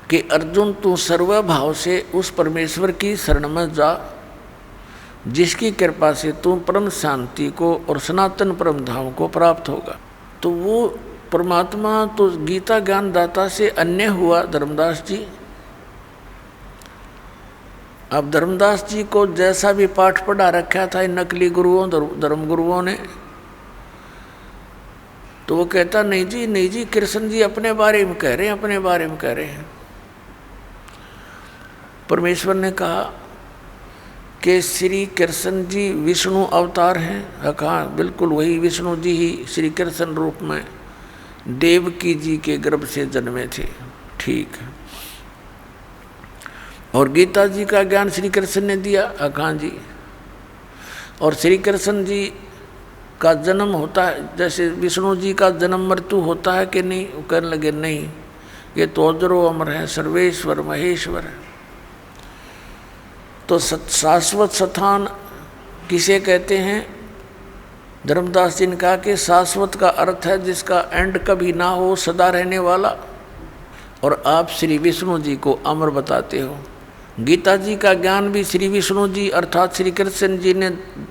कि अर्जुन तू सर्वभाव से उस परमेश्वर की शरण में जा जिसकी कृपा से तू परम शांति को और सनातन परम धाम को प्राप्त होगा। तो वो परमात्मा तो गीता ज्ञान दाता से अन्य हुआ धर्मदास जी। अब धर्मदास जी को जैसा भी पाठ पढ़ा रखा था इन नकली गुरुओं धर्म गुरुओं ने, तो वो कहता नहीं जी कृष्ण जी अपने बारे में कह रहे हैं, अपने बारे में कह रहे हैं। परमेश्वर ने कहा कि श्री कृष्ण जी विष्णु अवतार हैं। कहा बिल्कुल वही विष्णु जी ही श्री कृष्ण रूप में देवकी जी के गर्भ से जन्मे थे। ठीक है। और गीता जी का ज्ञान श्री कृष्ण ने दिया। कहा जी। और श्री कृष्ण जी का जन्म होता है जैसे विष्णु जी का जन्म मृत्यु होता है कि नहीं? वो कहने लगे नहीं, ये तो अजरो अमर है, सर्वेश्वर महेश्वर है। तो शाश्वत स्थान किसे कहते हैं? धर्मदास जी ने कहा कि शाश्वत का अर्थ है जिसका एंड कभी ना हो, सदा रहने वाला। और आप श्री विष्णु जी को अमर बताते हो। गीता जी का ज्ञान भी श्री विष्णु जी अर्थात श्री कृष्ण जी ने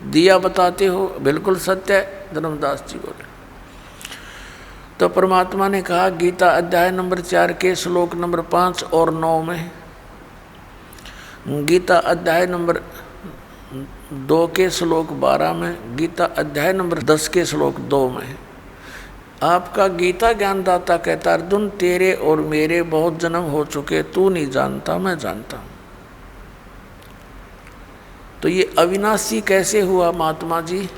दिया बताते हो। बिल्कुल सत्य है, धर्मदास जी बोले। तो परमात्मा ने कहा गीता अध्याय नंबर 4 के श्लोक नंबर 5 और 9 में, गीता अध्याय नंबर 2 के श्लोक 12 में, गीता अध्याय नंबर 10 के श्लोक 2 में आपका गीता ज्ञानदाता कहता अर्जुन तेरे और मेरे बहुत जन्म हो चुके, तू नहीं जानता, मैं जानता हूं। तो ये अविनाशी कैसे हुआ महात्मा जी?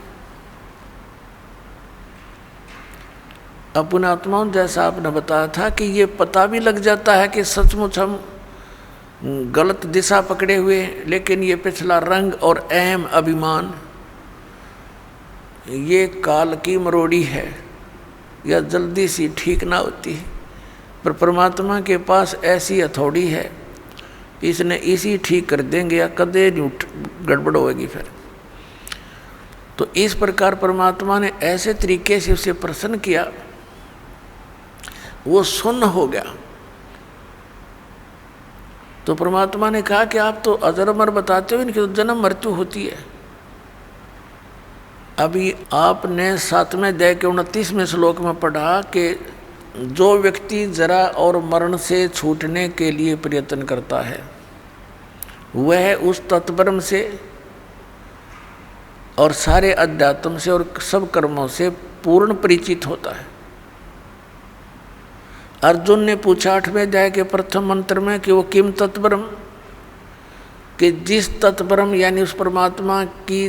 अपने आत्माओं जैसा आपने बताया था कि ये पता भी लग जाता है कि सचमुच हम गलत दिशा पकड़े हुए, लेकिन ये पिछला रंग और अहम अभिमान ये काल की मरोड़ी है, या जल्दी सी ठीक ना होती है। पर परमात्मा के पास ऐसी हथौड़ी है, इसने इसी ठीक कर देंगे या कदे नहीं गड़बड़ होगी फिर। तो इस प्रकार परमात्मा ने ऐसे तरीके से उसे प्रसन्न किया, वो सुन्न हो गया। तो परमात्मा ने कहा कि आप तो अजर अमर बताते हो, इनकी तो जन्म मृत्यु होती है। अभी आपने 7वें अध्याय के 29वें श्लोक में पढ़ा कि जो व्यक्ति जरा और मरण से छूटने के लिए प्रयत्न करता है वह उस तत्परम से और सारे अध्यात्म से और सब कर्मों से पूर्ण परिचित होता है। अर्जुन ने पूछा 8वें अध्याय के प्रथम मंत्र में कि वो किम तत्परम, कि जिस तत्परम यानी उस परमात्मा की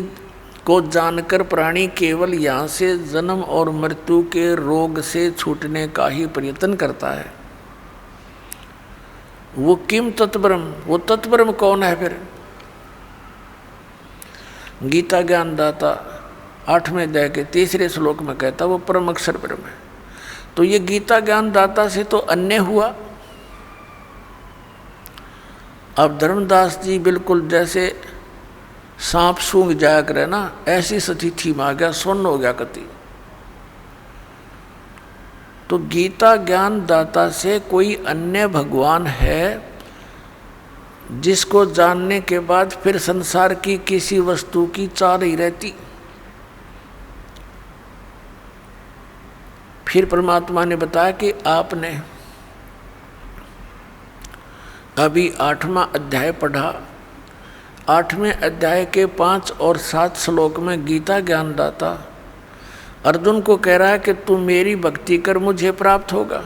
को जानकर प्राणी केवल यहाँ से जन्म और मृत्यु के रोग से छूटने का ही प्रयत्न करता है, वो किम तत्परम, वो तत्परम कौन है फिर? गीता ज्ञानदाता 8वें अध्याय के 3 श्लोक में कहता वो परम अक्षर ब्रह्म है। तो ये गीता ज्ञानदाता से तो अन्य हुआ। अब धर्मदास जी बिल्कुल जैसे सांप सूंघ जाया करे ना, ऐसी स्थिति में आ गया, सुन्न हो गया कति। तो गीता ज्ञान दाता से कोई अन्य भगवान है जिसको जानने के बाद फिर संसार की किसी वस्तु की चाह नहीं रहती। फिर परमात्मा ने बताया कि आपने अभी 8वां अध्याय पढ़ा, 8वें अध्याय के 5 और 7 श्लोक में गीता ज्ञानदाता अर्जुन को कह रहा है कि तू मेरी भक्ति कर, मुझे प्राप्त होगा।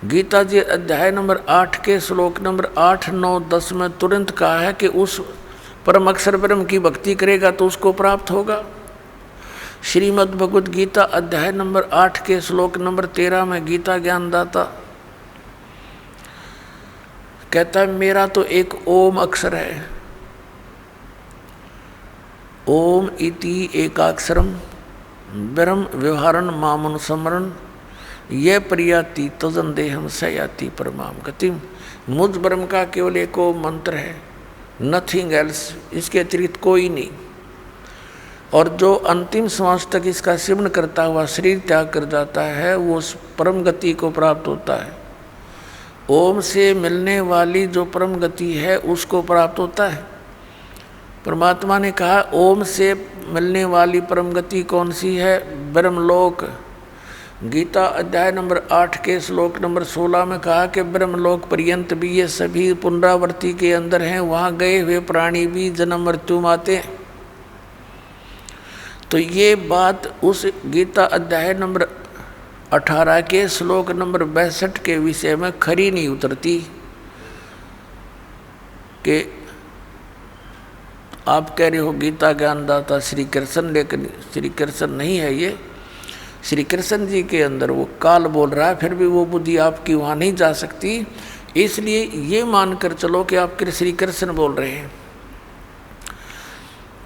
गीता जी अध्याय नंबर 8 के श्लोक नंबर 8, 9, 10 में तुरंत कहा है कि उस परम अक्षर ब्रह्म की भक्ति करेगा तो उसको प्राप्त होगा। श्रीमद् भगवद गीता अध्याय नंबर 8 के श्लोक नंबर 13 में गीता ज्ञानदाता कहता है मेरा तो एक ओम अक्षर है, ओम इति एकाक्षरम ब्रह्म व्यवहारण मामनुस्मरण ये प्रियाति तजन देहम सयाति परमाम गतिम। मुझ ब्रह्म का केवल एक मंत्र है, नथिंग एल्स, इसके अतिरिक्त कोई नहीं। और जो अंतिम श्वास तक इसका सेवन करता हुआ शरीर त्याग कर जाता है वो उस परम गति को प्राप्त होता है। ओम से मिलने वाली जो परम गति है उसको प्राप्त होता है। परमात्मा ने कहा ओम से मिलने वाली परम गति कौन सी है? ब्रह्मलोक। गीता अध्याय नंबर 8 के श्लोक नंबर 16 में कहा कि ब्रह्मलोक पर्यंत भी ये सभी पुनरावृत्ति के अंदर हैं, वहाँ गए हुए प्राणी भी जन्म मृत्यु माते। तो ये बात उस गीता अध्याय नंबर 18 के श्लोक नंबर 62 के विषय में खरी नहीं उतरती कि आप कह रहे हो गीता ज्ञानदाता श्री कृष्ण, लेकिन श्री कृष्ण नहीं है ये। श्री कृष्ण जी के अंदर वो काल बोल रहा है, फिर भी वो बुद्धि आपकी वहाँ नहीं जा सकती। इसलिए ये मानकर चलो कि आप श्री कृष्ण बोल रहे हैं।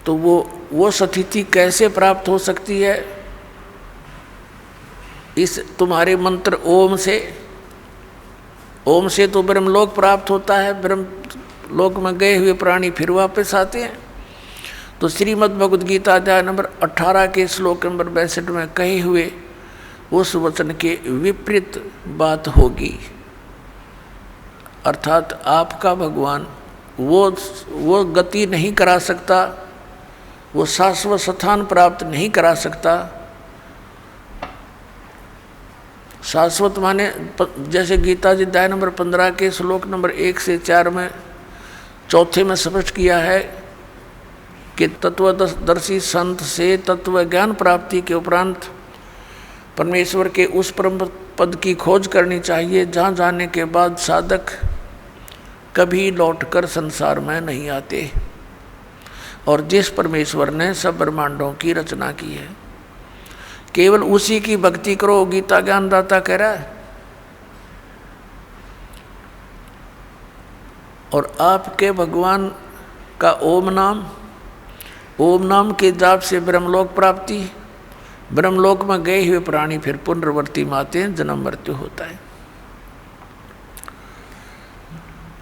तो वो स्थिति कैसे प्राप्त हो सकती है? इस तुम्हारे मंत्र ओम से। ओम से तो ब्रह्मलोक प्राप्त होता है, ब्रह्मलोक में गए हुए प्राणी फिर वापस आते हैं। तो श्रीमद् भगवद गीता अध्याय नंबर 18 के श्लोक नंबर 62 में कहे हुए उस वचन के विपरीत बात होगी। अर्थात आपका भगवान वो गति नहीं करा सकता, वो शाश्वत स्थान प्राप्त नहीं करा सकता। शाश्वत माने जैसे गीता जी अध्याय नंबर 15 के श्लोक नंबर 1 से 4 में चौथे में स्पष्ट किया है कि तत्वदर्शी संत से तत्व ज्ञान प्राप्ति के उपरांत परमेश्वर के उस परम पद की खोज करनी चाहिए जहाँ जाने के बाद साधक कभी लौटकर संसार में नहीं आते, और जिस परमेश्वर ने सब ब्रह्मांडों की रचना की है केवल उसी की भक्ति करो, गीता ज्ञानदाता कह रहा है। और आपके भगवान का ओम नाम के जाप से ब्रह्मलोक प्राप्ति, ब्रह्मलोक में गए हुए प्राणी फिर पुनर्वर्ती माते जन्म मृत्यु होता है।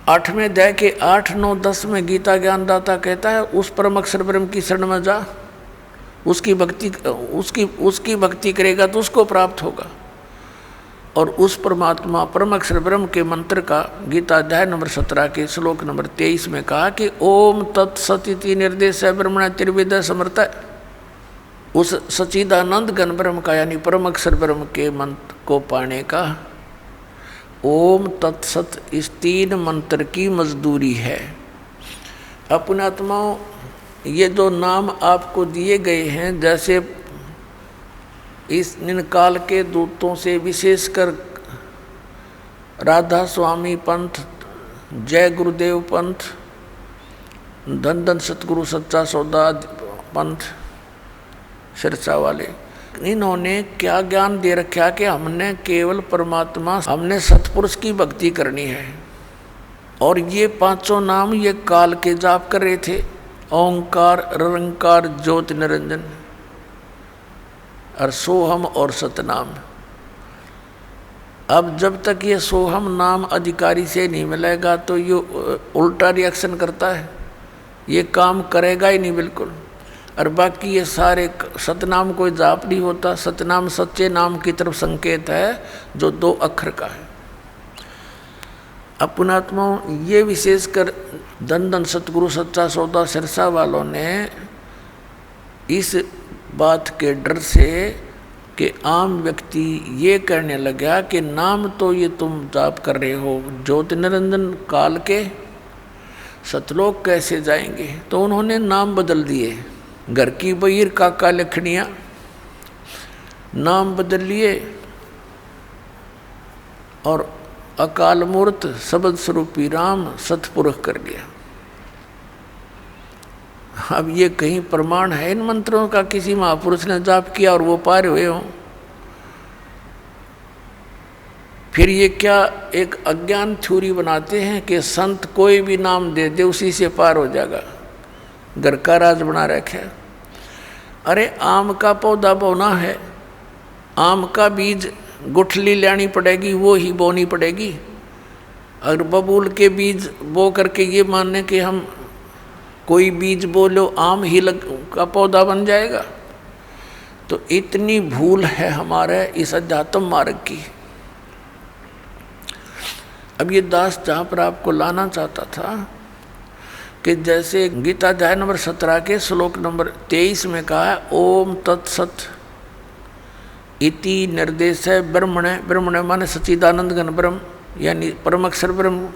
8वें अध्याय के 8, 9, 10 में गीता ज्ञानदाता कहता है उस परम अक्षर ब्रह्म की शरण में जा, उसकी भक्ति करेगा तो उसको प्राप्त होगा। और उस परमात्मा परम अक्षर ब्रह्म के मंत्र का गीता अध्याय नंबर 17 के श्लोक नंबर 23 में कहा कि ओम तत्सदिति निर्देश ब्रह्मण त्रिविद समर्थ। उस सच्चिदानंद घन ब्रह्म का यानी परम अक्षर ब्रह्म के मंत्र को पाने का ओम तत्सत इस 3 मंत्र की मजदूरी है। अपने आत्माओं, ये जो नाम आपको दिए गए हैं, जैसे इस निकाल के दूतों से विशेषकर राधा स्वामी पंथ, जय गुरुदेव पंथ, धन धन सतगुरु सच्चा सौदा पंथ, सिरसा वाले, इन्होंने क्या ज्ञान दे रखा कि हमने केवल परमात्मा, हमने सतपुरुष की भक्ति करनी है। और ये 5 नाम ये काल के जाप कर रहे थे, ओंकार, निरंकार, ज्योति निरंजन और सोहम और सतनाम। अब जब तक ये सोहम नाम अधिकारी से नहीं मिलेगा तो ये उल्टा रिएक्शन करता है, ये काम करेगा ही नहीं बिल्कुल। और बाकी ये सारे सतनाम कोई जाप नहीं होता। सतनाम सच्चे नाम की तरफ संकेत है जो 2 अक्षर का है। अपनात्माओं, ये विशेषकर धन धन सतगुरु सच्चा सौदा सिरसा वालों ने इस बात के डर से कि आम व्यक्ति ये कहने लगा कि नाम तो ये तुम जाप कर रहे हो ज्योति निरंजन काल के, सतलोक कैसे जाएंगे? तो उन्होंने नाम बदल दिए। घर की बहिर काका लखनिया नाम बदल लिए और अकाल मूर्त शब्द स्वरूपी राम सतपुरुष कर लिया। अब ये कहीं प्रमाण है इन मंत्रों का किसी महापुरुष ने जाप किया और वो पार हुए हों? फिर ये क्या एक अज्ञान थ्योरी बनाते हैं कि संत कोई भी नाम दे दे उसी से पार हो जाएगा, घर का राज बना रखे। अरे आम का पौधा बोना है, आम का बीज गुठली लानी पड़ेगी, वो ही बोनी पड़ेगी। अगर बबूल के बीज बो करके ये मानने कि हम कोई बीज बोलो आम ही का पौधा बन जाएगा, तो इतनी भूल है हमारे इस अध्यात्म मार्ग की। अब ये दास जहाँ पर आपको लाना चाहता था कि जैसे गीता अध्याय नंबर 17 के श्लोक नंबर 23 में कहा है, ओम तत्सत इति निर्देश है ब्रह्मणे, ब्रह्मणे माने सच्चिदानंद घन ब्रह्म यानी परम अक्षर ब्रह्म।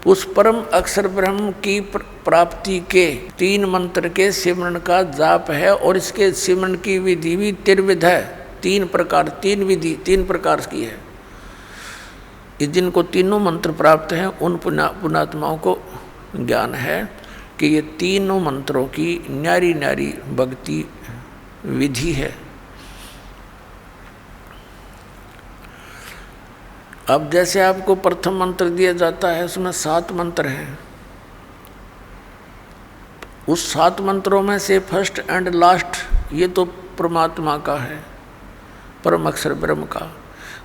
उस परम अक्षर ब्रह्म की प्राप्ति के 3 मंत्र के सिमरन का जाप है और इसके सिमरन की विधि भी त्रिविध है, 3 प्रकार, 3 विधि 3 प्रकार की है। जिनको तीनों मंत्र प्राप्त हैं उन पुण्यात्माओं को ज्ञान है कि ये तीनों मंत्रों की न्यारी न्यारी भक्ति विधि है। अब जैसे आपको प्रथम मंत्र दिया जाता है उसमें 7 मंत्र हैं। उस 7 मंत्रों में से फर्स्ट एंड लास्ट ये तो परमात्मा का है, परम अक्षर ब्रह्म का,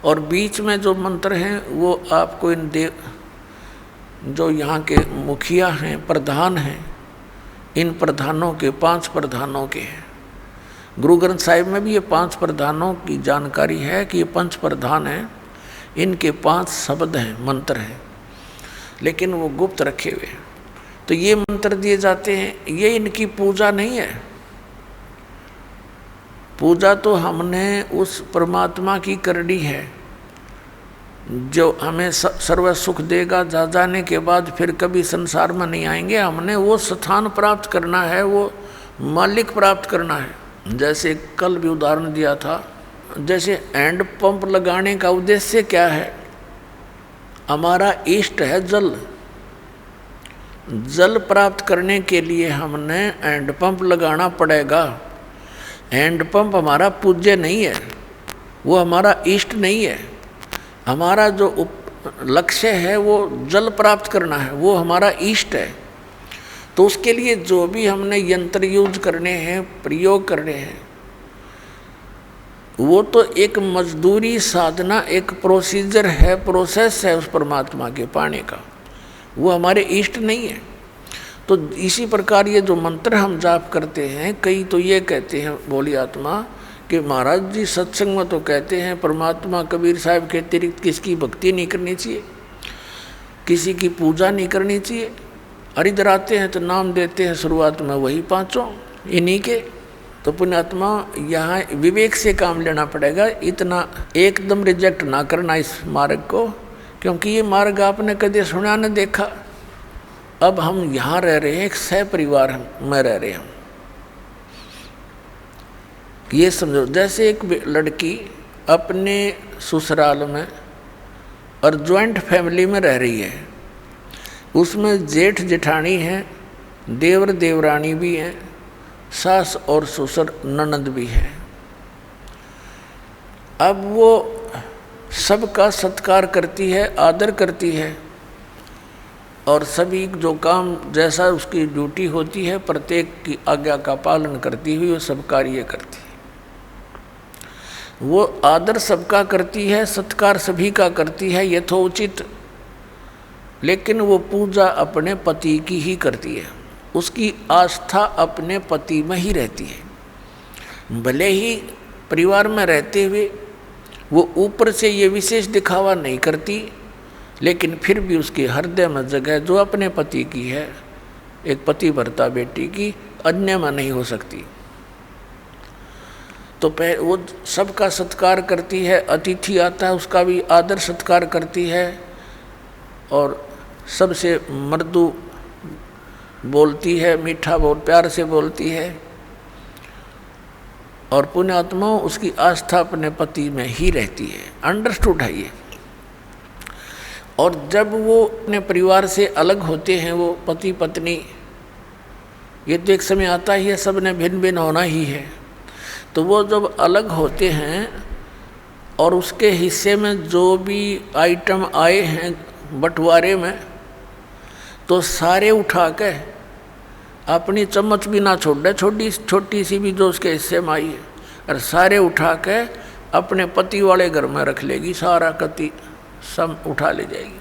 और बीच में जो मंत्र हैं वो आपको इन जो यहाँ के मुखिया हैं, प्रधान हैं, इन प्रधानों के 5 प्रधानों के हैं। गुरु ग्रंथ साहिब में भी ये 5 प्रधानों की जानकारी है कि ये 5 प्रधान हैं, इनके 5 शब्द हैं, मंत्र हैं, लेकिन वो गुप्त रखे हुए हैं। तो ये मंत्र दिए जाते हैं, ये इनकी पूजा नहीं है। पूजा तो हमने उस परमात्मा की करनी है जो हमें सर्व सुख देगा, जा जाने के बाद फिर कभी संसार में नहीं आएंगे। हमने वो स्थान प्राप्त करना है, वो मालिक प्राप्त करना है। जैसे कल भी उदाहरण दिया था, जैसे हैंड पंप लगाने का उद्देश्य क्या है? हमारा इष्ट है जल। जल प्राप्त करने के लिए हमने हैंड पंप लगाना पड़ेगा। हैंड पंप हमारा पूज्य नहीं है, वो हमारा इष्ट नहीं है। हमारा जो लक्ष्य है वो जल प्राप्त करना है, वो हमारा इष्ट है। तो उसके लिए जो भी हमने यंत्र यूज करने हैं, प्रयोग करने हैं, वो तो एक मजदूरी साधना, एक प्रोसीजर है, प्रोसेस है उस परमात्मा के पाने का, वो हमारे इष्ट नहीं है। तो इसी प्रकार ये जो मंत्र हम जाप करते हैं, कई तो ये कहते हैं बोली आत्मा कि महाराज जी सत्संग में तो कहते हैं परमात्मा कबीर साहब के अतिरिक्त किसकी भक्ति नहीं करनी चाहिए, किसी की पूजा नहीं करनी चाहिए। और इधर आते हैं तो नाम देते हैं शुरुआत में वही 5 इन्हीं के। तो पुण्यात्मा यहाँ विवेक से काम लेना पड़ेगा, इतना एकदम रिजेक्ट ना करना इस मार्ग को, क्योंकि ये मार्ग आपने कभी सुना न देखा। अब हम यहाँ रह रहे हैं, एक सह परिवार में रह रहे हैं। ये समझो जैसे एक लड़की अपने ससुराल में और ज्वाइंट फैमिली में रह रही है, उसमें जेठ जेठानी है, देवर देवरानी भी हैं, सास और ससुर ननद भी है। अब वो सबका सत्कार करती है, आदर करती है, और सभी जो काम जैसा उसकी ड्यूटी होती है प्रत्येक की आज्ञा का पालन करती हुई वो सब कार्य करती है। वो आदर सबका करती है, सत्कार सभी का करती है यथोचित, लेकिन वो पूजा अपने पति की ही करती है। उसकी आस्था अपने पति में ही रहती है। भले ही परिवार में रहते हुए वो ऊपर से ये विशेष दिखावा नहीं करती, लेकिन फिर भी उसके हृदय में जगह जो अपने पति की है, एक पति भरता बेटी की, अन्य में नहीं हो सकती। तो वो सबका सत्कार करती है, अतिथि आता है उसका भी आदर सत्कार करती है, और सबसे मृदु बोलती है, मीठा बहुत प्यार से बोलती है, और पुण्यात्मा उसकी आस्था अपने पति में ही रहती है। अंडरस्टूड है ये। और जब वो अपने परिवार से अलग होते हैं, वो पति पत्नी, ये तो एक समय आता ही है, सब ने भिन्न भिन्न होना ही है। तो वो जब अलग होते हैं और उसके हिस्से में जो भी आइटम आए हैं बंटवारे में, तो सारे उठा के अपनी चम्मच भी ना छोड़, छोटी सी भी जो उसके हिस्से में आई है, और सारे उठा के अपने पति वाले घर में रख लेगी, सारा कति सब उठा ले जाएगी।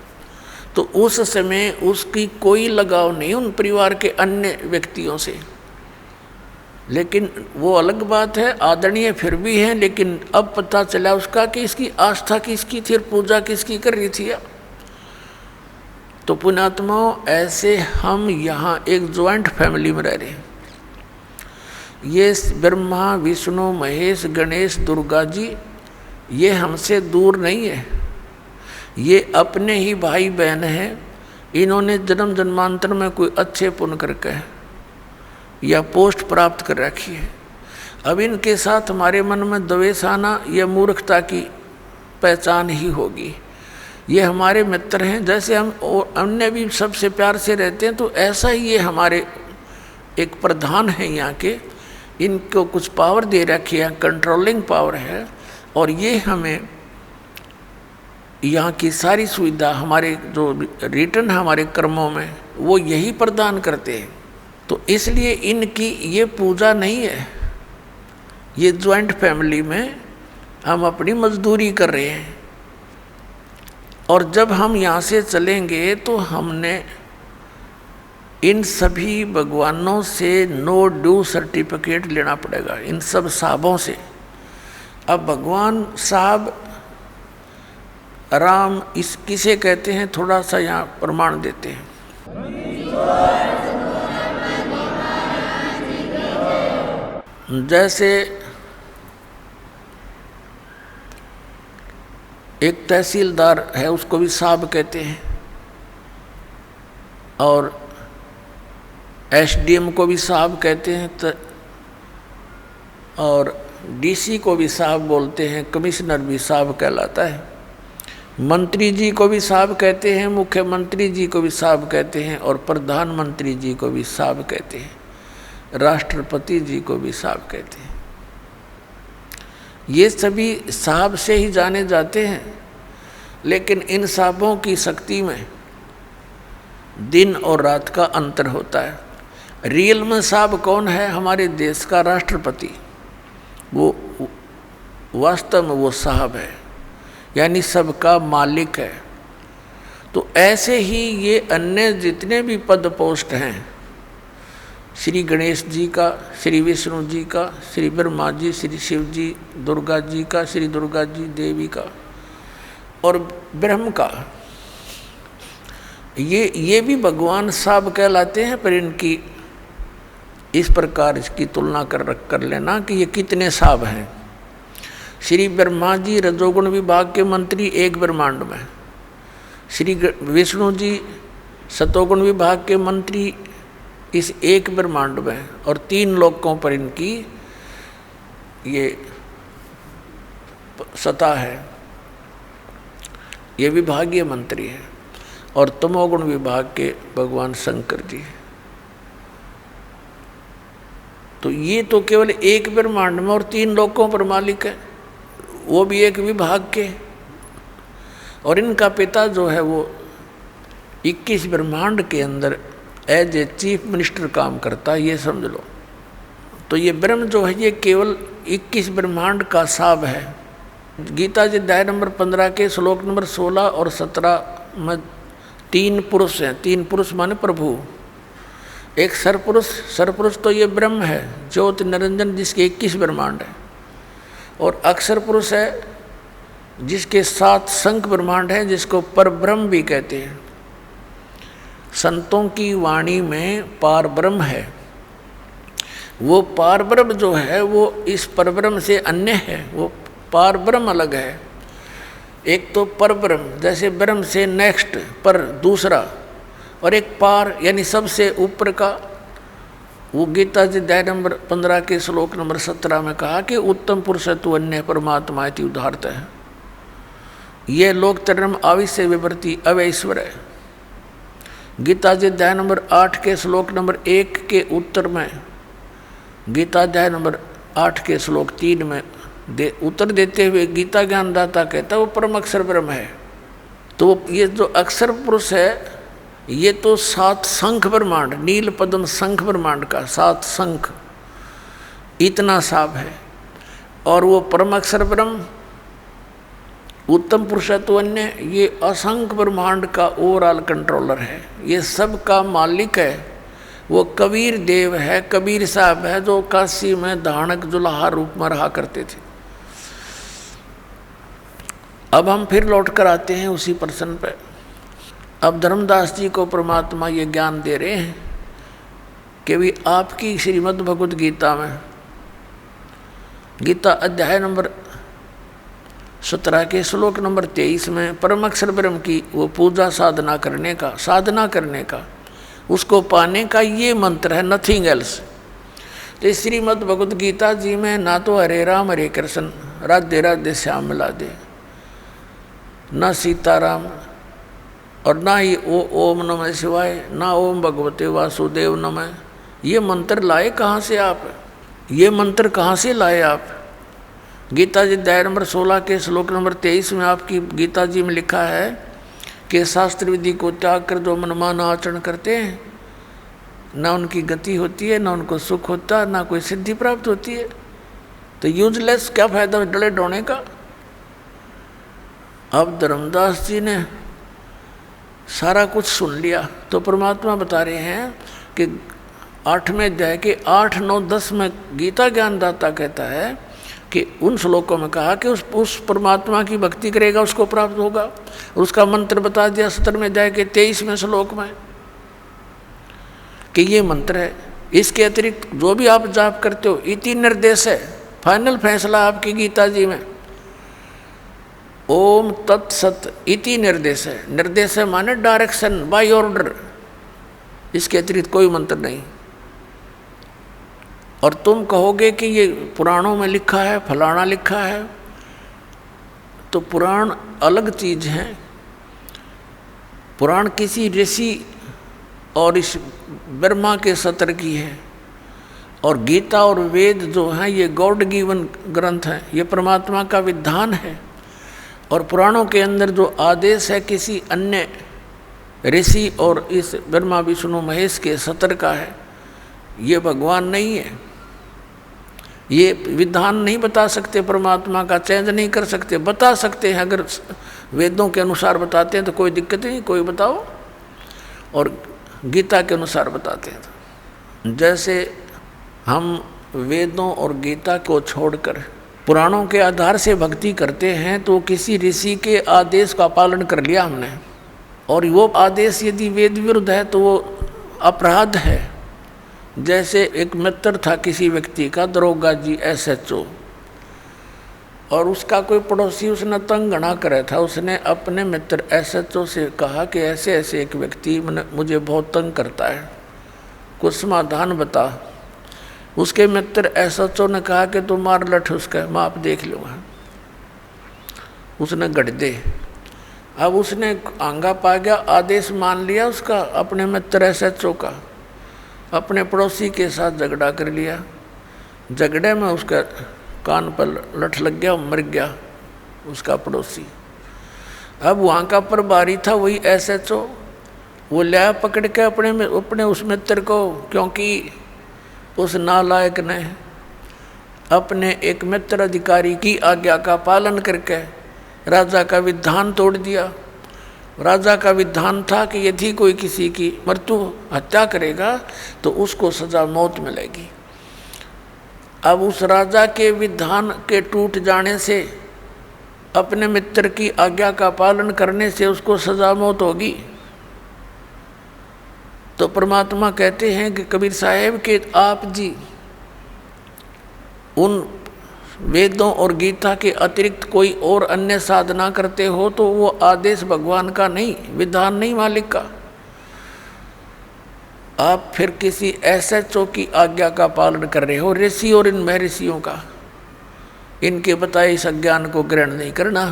तो उस समय उसकी कोई लगाव नहीं उन परिवार के अन्य व्यक्तियों से। लेकिन वो अलग बात है, आदरणीय फिर भी हैं, लेकिन अब पता चला उसका कि इसकी आस्था किसकी थी और पूजा किसकी कर रही थी। तो पुण्यात्माओं, ऐसे हम यहाँ एक ज्वाइंट फैमिली में रह रहे हैं। ये ब्रह्मा विष्णु महेश गणेश दुर्गा जी ये हमसे दूर नहीं है, ये अपने ही भाई बहन हैं। इन्होंने जन्म जन्मांतर में कोई अच्छे पुण्य करके या पोस्ट प्राप्त कर रखी है। अब इनके साथ हमारे मन में द्वेष आना यह मूर्खता की पहचान ही होगी। ये हमारे मित्र हैं, जैसे हम अन्य भी सबसे प्यार से रहते हैं, तो ऐसा ही ये हमारे एक प्रधान है यहाँ के। इनको कुछ पावर दे रखी है, कंट्रोलिंग पावर है, और ये हमें यहाँ की सारी सुविधा हमारे जो रिटर्न हमारे कर्मों में वो यही प्रदान करते हैं। तो इसलिए इनकी ये पूजा नहीं है, ये ज्वाइंट फैमिली में हम अपनी मजदूरी कर रहे हैं। और जब हम यहाँ से चलेंगे तो हमने इन सभी भगवानों से नो ड्यू सर्टिफिकेट लेना पड़ेगा, इन सब साहबों से। अब भगवान साहब राम इस किसे कहते हैं, थोड़ा सा यहाँ प्रमाण देते हैं। जैसे एक तहसीलदार है, उसको भी साहब कहते हैं, और एसडीएम को भी साहब कहते हैं, और डीसी को भी साहब बोलते हैं, कमिश्नर भी साहब कहलाता है, मंत्री जी को भी साहब कहते हैं, मुख्यमंत्री जी को भी साहब कहते हैं, और प्रधानमंत्री जी को भी साहब कहते हैं, राष्ट्रपति जी को भी साहब कहते हैं। ये सभी साहब से ही जाने जाते हैं। लेकिन इन साहबों की शक्ति में दिन और रात का अंतर होता है। रियल में साहब कौन है? हमारे देश का राष्ट्रपति, वो वास्तव में वो साहब है, यानी सबका मालिक है। तो ऐसे ही ये अन्य जितने भी पद पोस्ट हैं, श्री गणेश जी का, श्री विष्णु जी का, श्री ब्रह्मा जी, श्री शिव जी, दुर्गा जी का, श्री दुर्गा जी देवी का, और ब्रह्म का, ये भी भगवान साहब कहलाते हैं। पर इनकी इस प्रकार इसकी तुलना कर लेना कि ये कितने साहब हैं। श्री ब्रह्मा जी रजोगुण विभाग के मंत्री एक ब्रह्मांड में, श्री विष्णु जी सतोगुण विभाग के मंत्री इस एक ब्रह्मांड में, और 3 लोकों पर इनकी ये सत्ता है, ये विभागीय मंत्री है। और तमोगुण विभाग के भगवान शंकर जी। तो ये तो केवल एक ब्रह्मांड में और 3 लोकों पर मालिक है, वो भी एक विभाग के। और इनका पिता जो है वो 21 ब्रह्मांड के अंदर एज ए चीफ मिनिस्टर काम करता है, ये समझ लो। तो ये ब्रह्म जो है ये केवल 21 ब्रह्मांड का साहब है। गीता जी अध्याय नंबर 15 के श्लोक नंबर 16 और 17 में 3 पुरुष हैं। 3 पुरुष माने प्रभु। एक सरपुरुष तो ये ब्रह्म है, ज्योति निरंजन, जिसके 21 ब्रह्मांड है। और अक्षर पुरुष है जिसके 7 शंख ब्रह्मांड है, जिसको परब्रह्म भी कहते हैं। संतों की वाणी में पार ब्रह्म है। वो पार ब्रह्म जो है वो इस परब्रह्म से अन्य है, वो पार ब्रह्म अलग है। एक तो परब्रह्म जैसे ब्रह्म से नेक्स्ट पर दूसरा, और एक पार यानी सबसे ऊपर का। वो गीता जी अध्याय नंबर 15 के श्लोक नंबर 17 में कहा कि उत्तम पुरुष तु अन्य परमात्मा इति उदाहरत है। ये लोक तरम आविश्य विवर्ती अवैश्वर है। गीता जी अध्याय नंबर 8 के श्लोक नंबर 1 के उत्तर में, गीता अध्याय नंबर 8 के श्लोक 3 में उत्तर देते हुए गीता ज्ञानदाता कहता है वो परम अक्षर ब्रह्म है। तो ये जो अक्षर पुरुष है ये तो 7 शंख ब्रह्मांड, नील पद्म शंख ब्रह्मांड का 7 शंख, इतना साफ है। और वो परम अक्षर ब्रह्म उत्तम पुरुषत्व अन्य, ये असंख्य ब्रह्मांड का ओवरऑल कंट्रोलर है, ये सब का मालिक है। वो कबीर देव है, कबीर साहब है, जो काशी में धानक जुलाहा रूप में रहा करते थे। अब हम फिर लौट कर आते हैं उसी प्रश्न पे। अब धर्मदास जी को परमात्मा ये ज्ञान दे रहे हैं कि भी आपकी श्रीमद् भगवद गीता में, गीता अध्याय नंबर 17 के श्लोक नंबर 23 में परम अक्षर ब्रह्म की वो पूजा साधना करने का उसको पाने का ये मंत्र है, नथिंग एल्स। तो श्रीमद् भगवद गीता जी में ना तो हरे राम हरे कृष्ण राधे राधे श्याम मिला दे, ना सीताराम, और ना ही ओम नमः शिवाय, ना ओम भगवते वासुदेव नमः। ये मंत्र लाए कहाँ से आप? ये मंत्र कहाँ से लाए आप? गीता जी अध्याय नंबर 16 के श्लोक नंबर 23 में आपकी गीता जी में लिखा है कि शास्त्र विधि को त्याग कर जो मनमाना आचरण करते हैं, ना उनकी गति होती है, ना उनको सुख होता, ना कोई सिद्धि प्राप्त होती है। तो यूजलेस, क्या फायदा डले डोने का। अब धर्मदास जी ने सारा कुछ सुन लिया तो परमात्मा बता रहे हैं कि 8वें अध्याय के 8, 9, 10 में गीता ज्ञानदाता कहता है कि उन श्लोकों में कहा कि उस परमात्मा की भक्ति करेगा उसको प्राप्त होगा। उसका मंत्र बता दिया 17वें अध्याय के 23वें श्लोक में कि ये मंत्र है। इसके अतिरिक्त जो भी आप जाप करते हो, इति निर्देश है, फाइनल फैसला आपकी गीता जी में ओम तत्सत इति निर्देश है। निर्देश है माने डायरेक्शन, बाय ऑर्डर, इसके अतिरिक्त कोई मंत्र नहीं। और तुम कहोगे कि ये पुराणों में लिखा है, फलाना लिखा है, तो पुराण अलग चीज है। पुराण किसी ऋषि और इस ब्रह्मा के सत्र की है, और गीता और वेद जो हैं ये गॉड गिवन ग्रंथ हैं, ये परमात्मा का विधान है। और पुराणों के अंदर जो आदेश है किसी अन्य ऋषि और इस ब्रह्मा विष्णु महेश के सत्र का है, ये भगवान नहीं है। ये विधान नहीं बता सकते, परमात्मा का चेंज नहीं कर सकते। बता सकते हैं अगर वेदों के अनुसार बताते हैं तो कोई दिक्कत नहीं, कोई बताओ, और गीता के अनुसार बताते हैं तो। जैसे हम वेदों और गीता को छोड़कर पुराणों के आधार से भक्ति करते हैं तो किसी ऋषि के आदेश का पालन कर लिया हमने, और वो आदेश यदि वेद विरुद्ध है तो वो अपराध है। जैसे एक मित्र था किसी व्यक्ति का, दरोगा जी SHO, और उसका कोई पड़ोसी उसने तंग घना करे था। उसने अपने मित्र SHO से कहा कि ऐसे ऐसे एक व्यक्ति मुझे बहुत तंग करता है, कुछ समाधान बता। उसके मित्र SHO ने कहा कि तू मार लठ उसका, मैं आप देख लूँगा। उसने गढ़ दे। अब उसने आंगा पा गया, आदेश मान लिया उसका, अपने मित्र SHO का, अपने पड़ोसी के साथ झगड़ा कर लिया। झगड़े में उसका कान पर लठ लग गया, मर गया उसका पड़ोसी। अब वहाँ का प्रभारी था वही SHO, वो लिया पकड़ के अपने उस मित्र को, क्योंकि उस नालायक ने अपने एक मित्र अधिकारी की आज्ञा का पालन करके राजा का विधान तोड़ दिया। राजा का विधान था कि यदि कोई किसी की मृत्यु हत्या करेगा तो उसको सजा मौत मिलेगी। अब उस राजा के विधान के टूट जाने से, अपने मित्र की आज्ञा का पालन करने से उसको सजा मौत होगी। तो परमात्मा कहते हैं कि कबीर साहेब के आप जी उन वेदों और गीता के अतिरिक्त कोई और अन्य साधना करते हो तो वो आदेश भगवान का नहीं, विधान नहीं मालिक का। आप फिर किसी SHO की आज्ञा का पालन कर रहे हो, ऋषि और इन महर्षियों का, इनके बताए इस अज्ञान को ग्रहण नहीं करना।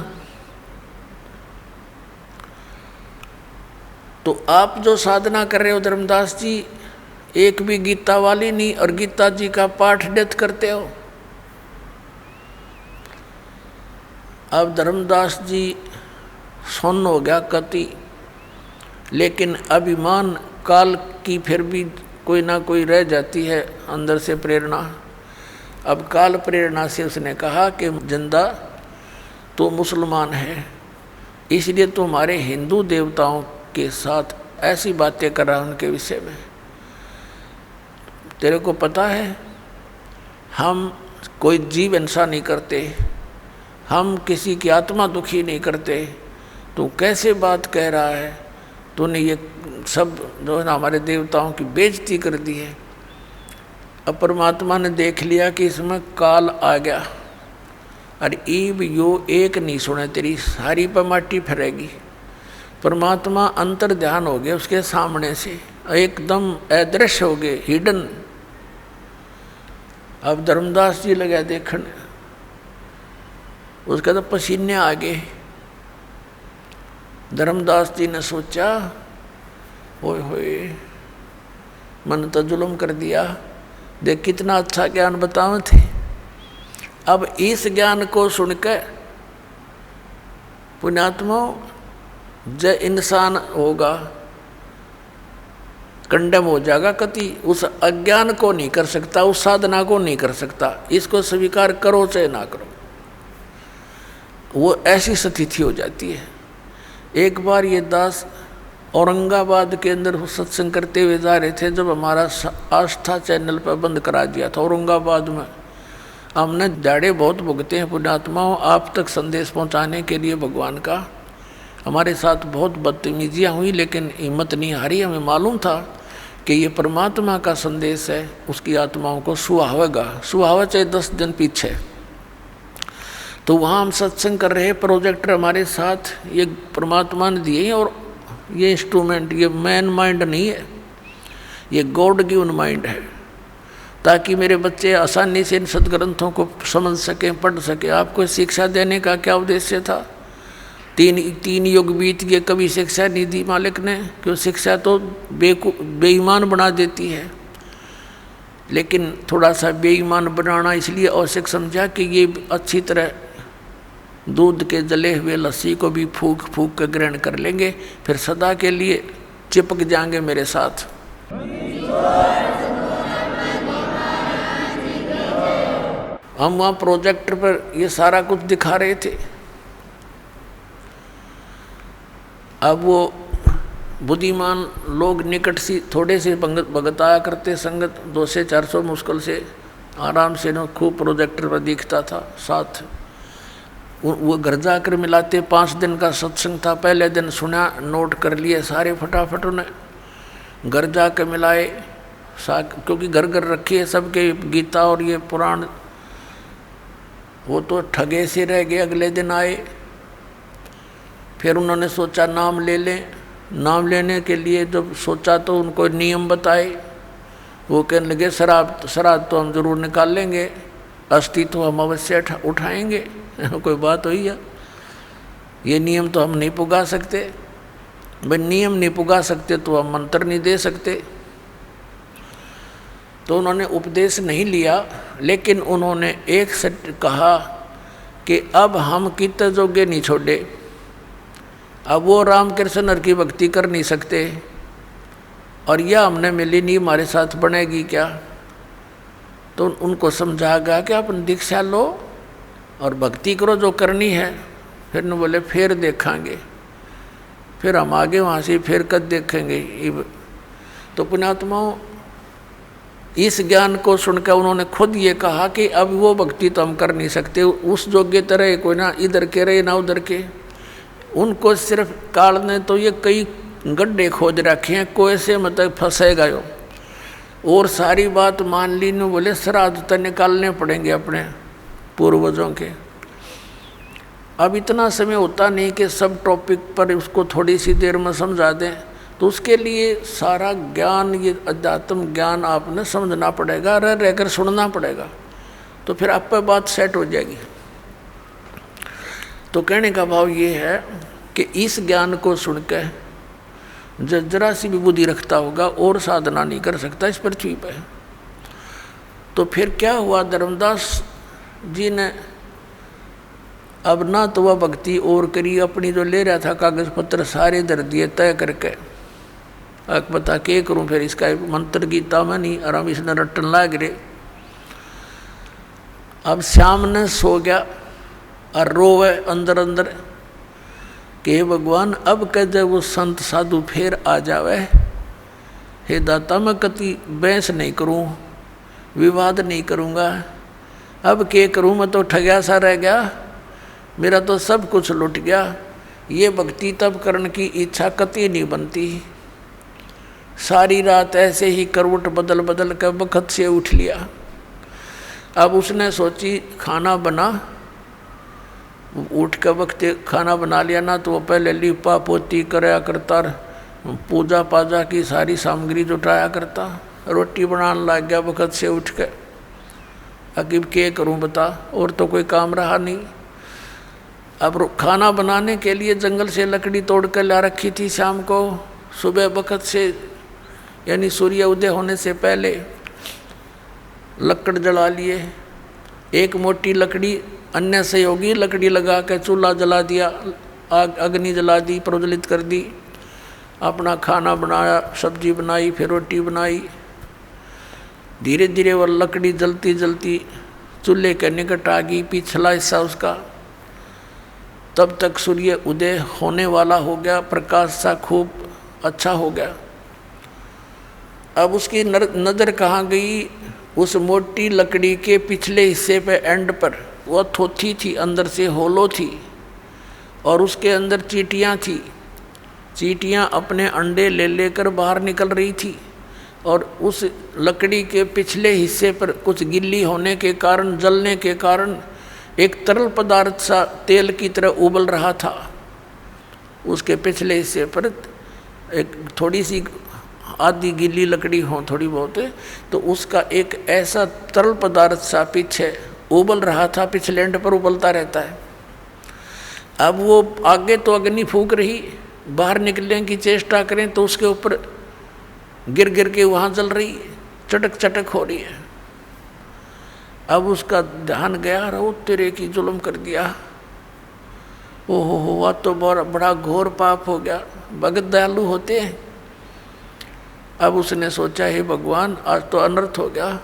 तो आप जो साधना कर रहे हो धर्मदास जी, एक भी गीता वाली नहीं, और गीता जी का पाठ डेथ करते हो। अब धर्मदास जी सुन्न हो गया कति, लेकिन अभिमान काल की फिर भी कोई ना कोई रह जाती है अंदर से प्रेरणा। अब काल प्रेरणा से उसने कहा कि जिंदा तो मुसलमान है, इसलिए तुम्हारे हिंदू देवताओं के साथ ऐसी बातें कर रहा है उनके विषय में। तेरे को पता है हम कोई जीव हिंसा नहीं करते, हम किसी की आत्मा दुखी नहीं करते, तू कैसे बात कह रहा है? तूने ये सब जो है ना हमारे देवताओं की बेइज्जती कर दी है। अब परमात्मा ने देख लिया कि इसमें काल आ गया, और ईब यो एक नहीं सुने तेरी सारी पर माटी फिरेगी। परमात्मा अंतर ध्यान हो गया उसके सामने से, एकदम अदृश्य हो गए, हिडन। अब धर्मदास जी लगा देखने, उसका तो पसीने आ गए। धर्मदास जी ने सोचा, ओए होए मन तो जुल्म कर दिया, देख कितना अच्छा ज्ञान बतावे थे। अब इस ज्ञान को सुनकर पुण्यात्मा जो इंसान होगा कंडम हो जाएगा, कति उस अज्ञान को नहीं कर सकता, उस साधना को नहीं कर सकता। इसको स्वीकार करो चाहे ना करो, वो ऐसी स्थिति हो जाती है। एक बार ये दास औरंगाबाद के अंदर सत्संग करते हुए जा रहे थे, जब हमारा आस्था चैनल पर बंद करा दिया था औरंगाबाद में। हमने दाड़े बहुत भुगते हैं पुण्यात्माओं आप तक संदेश पहुंचाने के लिए भगवान का। हमारे साथ बहुत बदतमीजियाँ हुई, लेकिन हिम्मत नहीं हारी। हमें मालूम था कि ये परमात्मा का संदेश है, उसकी आत्माओं को सुहावेगा, सुहावा चाहे 10 दिन पीछे। तो वहाँ हम सत्संग कर रहे, प्रोजेक्टर हमारे साथ, ये परमात्मा ने दिए हैं, और ये इंस्ट्रूमेंट ये मैन माइंड नहीं है, ये गॉड गिवन माइंड है, ताकि मेरे बच्चे आसानी से इन सदग्रंथों को समझ सकें, पढ़ सकें। आपको शिक्षा देने का क्या उद्देश्य था? तीन युग बीत गए, कभी शिक्षा नहीं दी मालिक ने, क्यों? शिक्षा तो बेईमान बना देती है, लेकिन थोड़ा सा बेईमान बनाना इसलिए आवश्यक समझा कि ये अच्छी तरह दूध के जले हुए लस्सी को भी फूंक फूंक कर ग्रहण कर लेंगे, फिर सदा के लिए चिपक जाएंगे मेरे साथ। हम वहाँ प्रोजेक्टर पर ये सारा कुछ दिखा रहे थे। अब वो बुद्धिमान लोग निकट सी थोड़े से भगत आया करते, संगत 200 से 400 मुश्किल से आराम से न खूब प्रोजेक्टर पर दिखता था। साथ वो घर जाकर मिलाते। 5 दिन का सत्संग था, पहले दिन सुना, नोट कर लिए सारे फटाफट उन्हें। घर जाकर मिलाए, क्योंकि घर घर रखी है सबके गीता और ये पुराण। वो तो ठगे से रह गए। अगले दिन आए, फिर उन्होंने सोचा नाम ले लें। नाम लेने के लिए जब सोचा तो उनको नियम बताए। वो कहने लगे शराब तो हम जरूर निकाल लेंगे, अस्थि तो हम अवश्य उठाएंगे। कोई बात हुई है? ये नियम तो हम नहीं पुगा सकते। भाई नियम नहीं पुगा सकते तो हम मंत्र नहीं दे सकते। तो उन्होंने उपदेश नहीं लिया, लेकिन उन्होंने एक सत्य कहा कि अब हम कितने जोगे नहीं छोड़े। अब वो रामकृष्ण की भक्ति कर नहीं सकते, और यह हमने मिली नहीं हमारे साथ बनेगी क्या? तो उनको समझा गया कि अपन दीक्षा लो और भक्ति करो जो करनी है। फिर न बोले फिर देखेंगे, फिर हम आगे वहाँ से फिर कद देखेंगे। तो पुण्यात्माओं इस ज्ञान को सुनकर उन्होंने खुद ये कहा कि अब वो भक्ति तो हम कर नहीं सकते, उस योग्य तरह कोई ना इधर के रहे ना उधर के। उनको सिर्फ काल ने तो ये कई गड्ढे खोज रखे हैं, कोई से मतलब फंसेगा यो। और सारी बात मान ली न बोले श्राद्ध तो निकालने पड़ेंगे अपने पूर्वजों के। अब इतना समय होता नहीं कि सब टॉपिक पर उसको थोड़ी सी देर में समझा दें, तो उसके लिए सारा ज्ञान, ये अध्यात्म ज्ञान आपने समझना पड़ेगा, रह रहकर सुनना पड़ेगा, तो फिर आप पर बात सेट हो जाएगी। तो कहने का भाव ये है कि इस ज्ञान को सुनकर जो जरा सी भी बुद्धि रखता होगा और साधना नहीं कर सकता इस पृथ्वी पर। तो फिर क्या हुआ, धर्मदास जी ने अब ना तो वह भक्ति और करी, अपनी जो ले रहा था कागज पत्र सारे धर दिए तय करके। अब बता के करूं, फिर इसका मंत्र गीता में नहीं आराम इसने रटन लाग रहे। अब श्याम ने सो गया और रोवे अंदर अंदर कि हे भगवान अब कह दे वो संत साधु फिर आ जावे। हे दाता मैं कति बहस नहीं करूं, विवाद नहीं करूंगा, अब क्या करूं, मैं तो ठगिया सा रह गया, मेरा तो सब कुछ लुट गया। ये भक्ति तब करने की इच्छा कतई नहीं बनती। सारी रात ऐसे ही करवट बदल बदल कर बखत से उठ लिया। अब उसने सोची खाना बना, उठ के वक्त खाना बना लिया ना तो वो पहले लिपा पोती कराया करता, पूजा पाजा की सारी सामग्री जुटाया करता, रोटी बनाने लग गया वक्त से उठ के। अकीब क्या करूं बता, और तो कोई काम रहा नहीं। अब खाना बनाने के लिए जंगल से लकड़ी तोड़ कर ला रखी थी शाम को, सुबह वक्त से यानी सूर्य उदय होने से पहले लकड़ जला लिए। एक मोटी लकड़ी अन्य सहयोगी लकड़ी लगा कर चूल्हा जला दिया, आग अग्नि जला दी, प्रज्वलित कर दी, अपना खाना बनाया, सब्जी बनाई, फिर रोटी बनाई। धीरे धीरे वह लकड़ी जलती जलती चूल्हे के निकट आ गई, पिछला हिस्सा उसका। तब तक सूर्य उदय होने वाला हो गया, प्रकाश सा खूब अच्छा हो गया। अब उसकी नज़र कहाँ गई, उस मोटी लकड़ी के पिछले हिस्से पे एंड पर वह थोथी थी, अंदर से होलो थी और उसके अंदर चींटियाँ थी। चींटियाँ अपने अंडे ले लेकर बाहर निकल रही थी और उस लकड़ी के पिछले हिस्से पर कुछ गिल्ली होने के कारण, जलने के कारण एक तरल पदार्थ सा तेल की तरह उबल रहा था। उसके पिछले हिस्से पर एक थोड़ी सी आधी गीली लकड़ी हो थोड़ी बहुत, तो उसका एक ऐसा तरल पदार्थ सा पीछे उबल रहा था, पिछले एंड पर उबलता रहता है। अब वो आगे तो अग्नि फूंक रही, बाहर निकलने की चेष्टा करें तो उसके ऊपर गिर गिर के वहाँ जल रही, चटक चटक हो रही है। अब उसका ध्यान गया, रो तेरे की जुल्म कर दिया, ओहो हुआ तो बड़ा घोर पाप हो गया। भगत दयालु होते हैं। अब उसने सोचा, हे भगवान आज तो अनर्थ हो गया,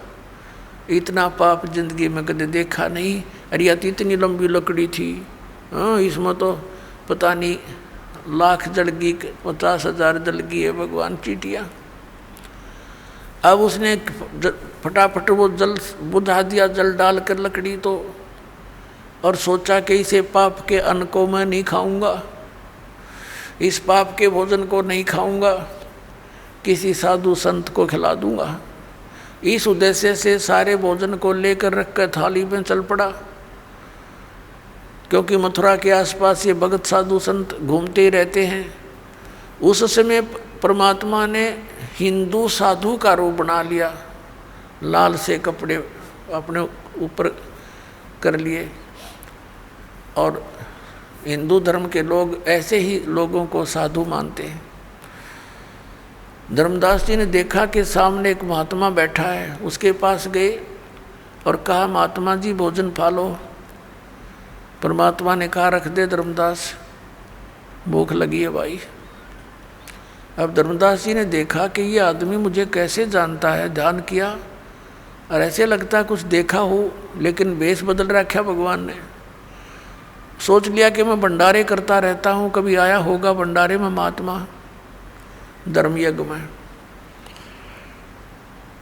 इतना पाप जिंदगी में कभी देखा नहीं। अरे यार इतनी लंबी लकड़ी थी, हाँ इसमें तो पता नहीं लाख जल गई, 50,000 जल गई है भगवान चींटियाँ। अब उसने फटाफट वो जल बुझा दिया, जल डाल कर लकड़ी तो, और सोचा कि इसे पाप के अन्न को मैं नहीं खाऊंगा, इस पाप के भोजन को नहीं खाऊंगा, किसी साधु संत को खिला दूंगा। इस उद्देश्य से सारे भोजन को लेकर रखकर थाली में चल पड़ा, क्योंकि मथुरा के आसपास ये भगत साधु संत घूमते ही रहते हैं। उस समय परमात्मा ने हिंदू साधु का रूप बना लिया, लाल से कपड़े अपने ऊपर कर लिए, और हिंदू धर्म के लोग ऐसे ही लोगों को साधु मानते हैं। धर्मदास जी ने देखा कि सामने एक महात्मा बैठा है, उसके पास गए और कहा, महात्मा जी भोजन पालो। परमात्मा ने कहा, रख दे धर्मदास, भूख लगी है भाई। अब धर्मदास जी ने देखा कि ये आदमी मुझे कैसे जानता है, ध्यान किया और ऐसे लगता कुछ देखा हो, लेकिन वेश बदल रखा भगवान ने। सोच लिया कि मैं भंडारे करता रहता हूँ, कभी आया होगा भंडारे में महात्मा धर्म यज्ञ में।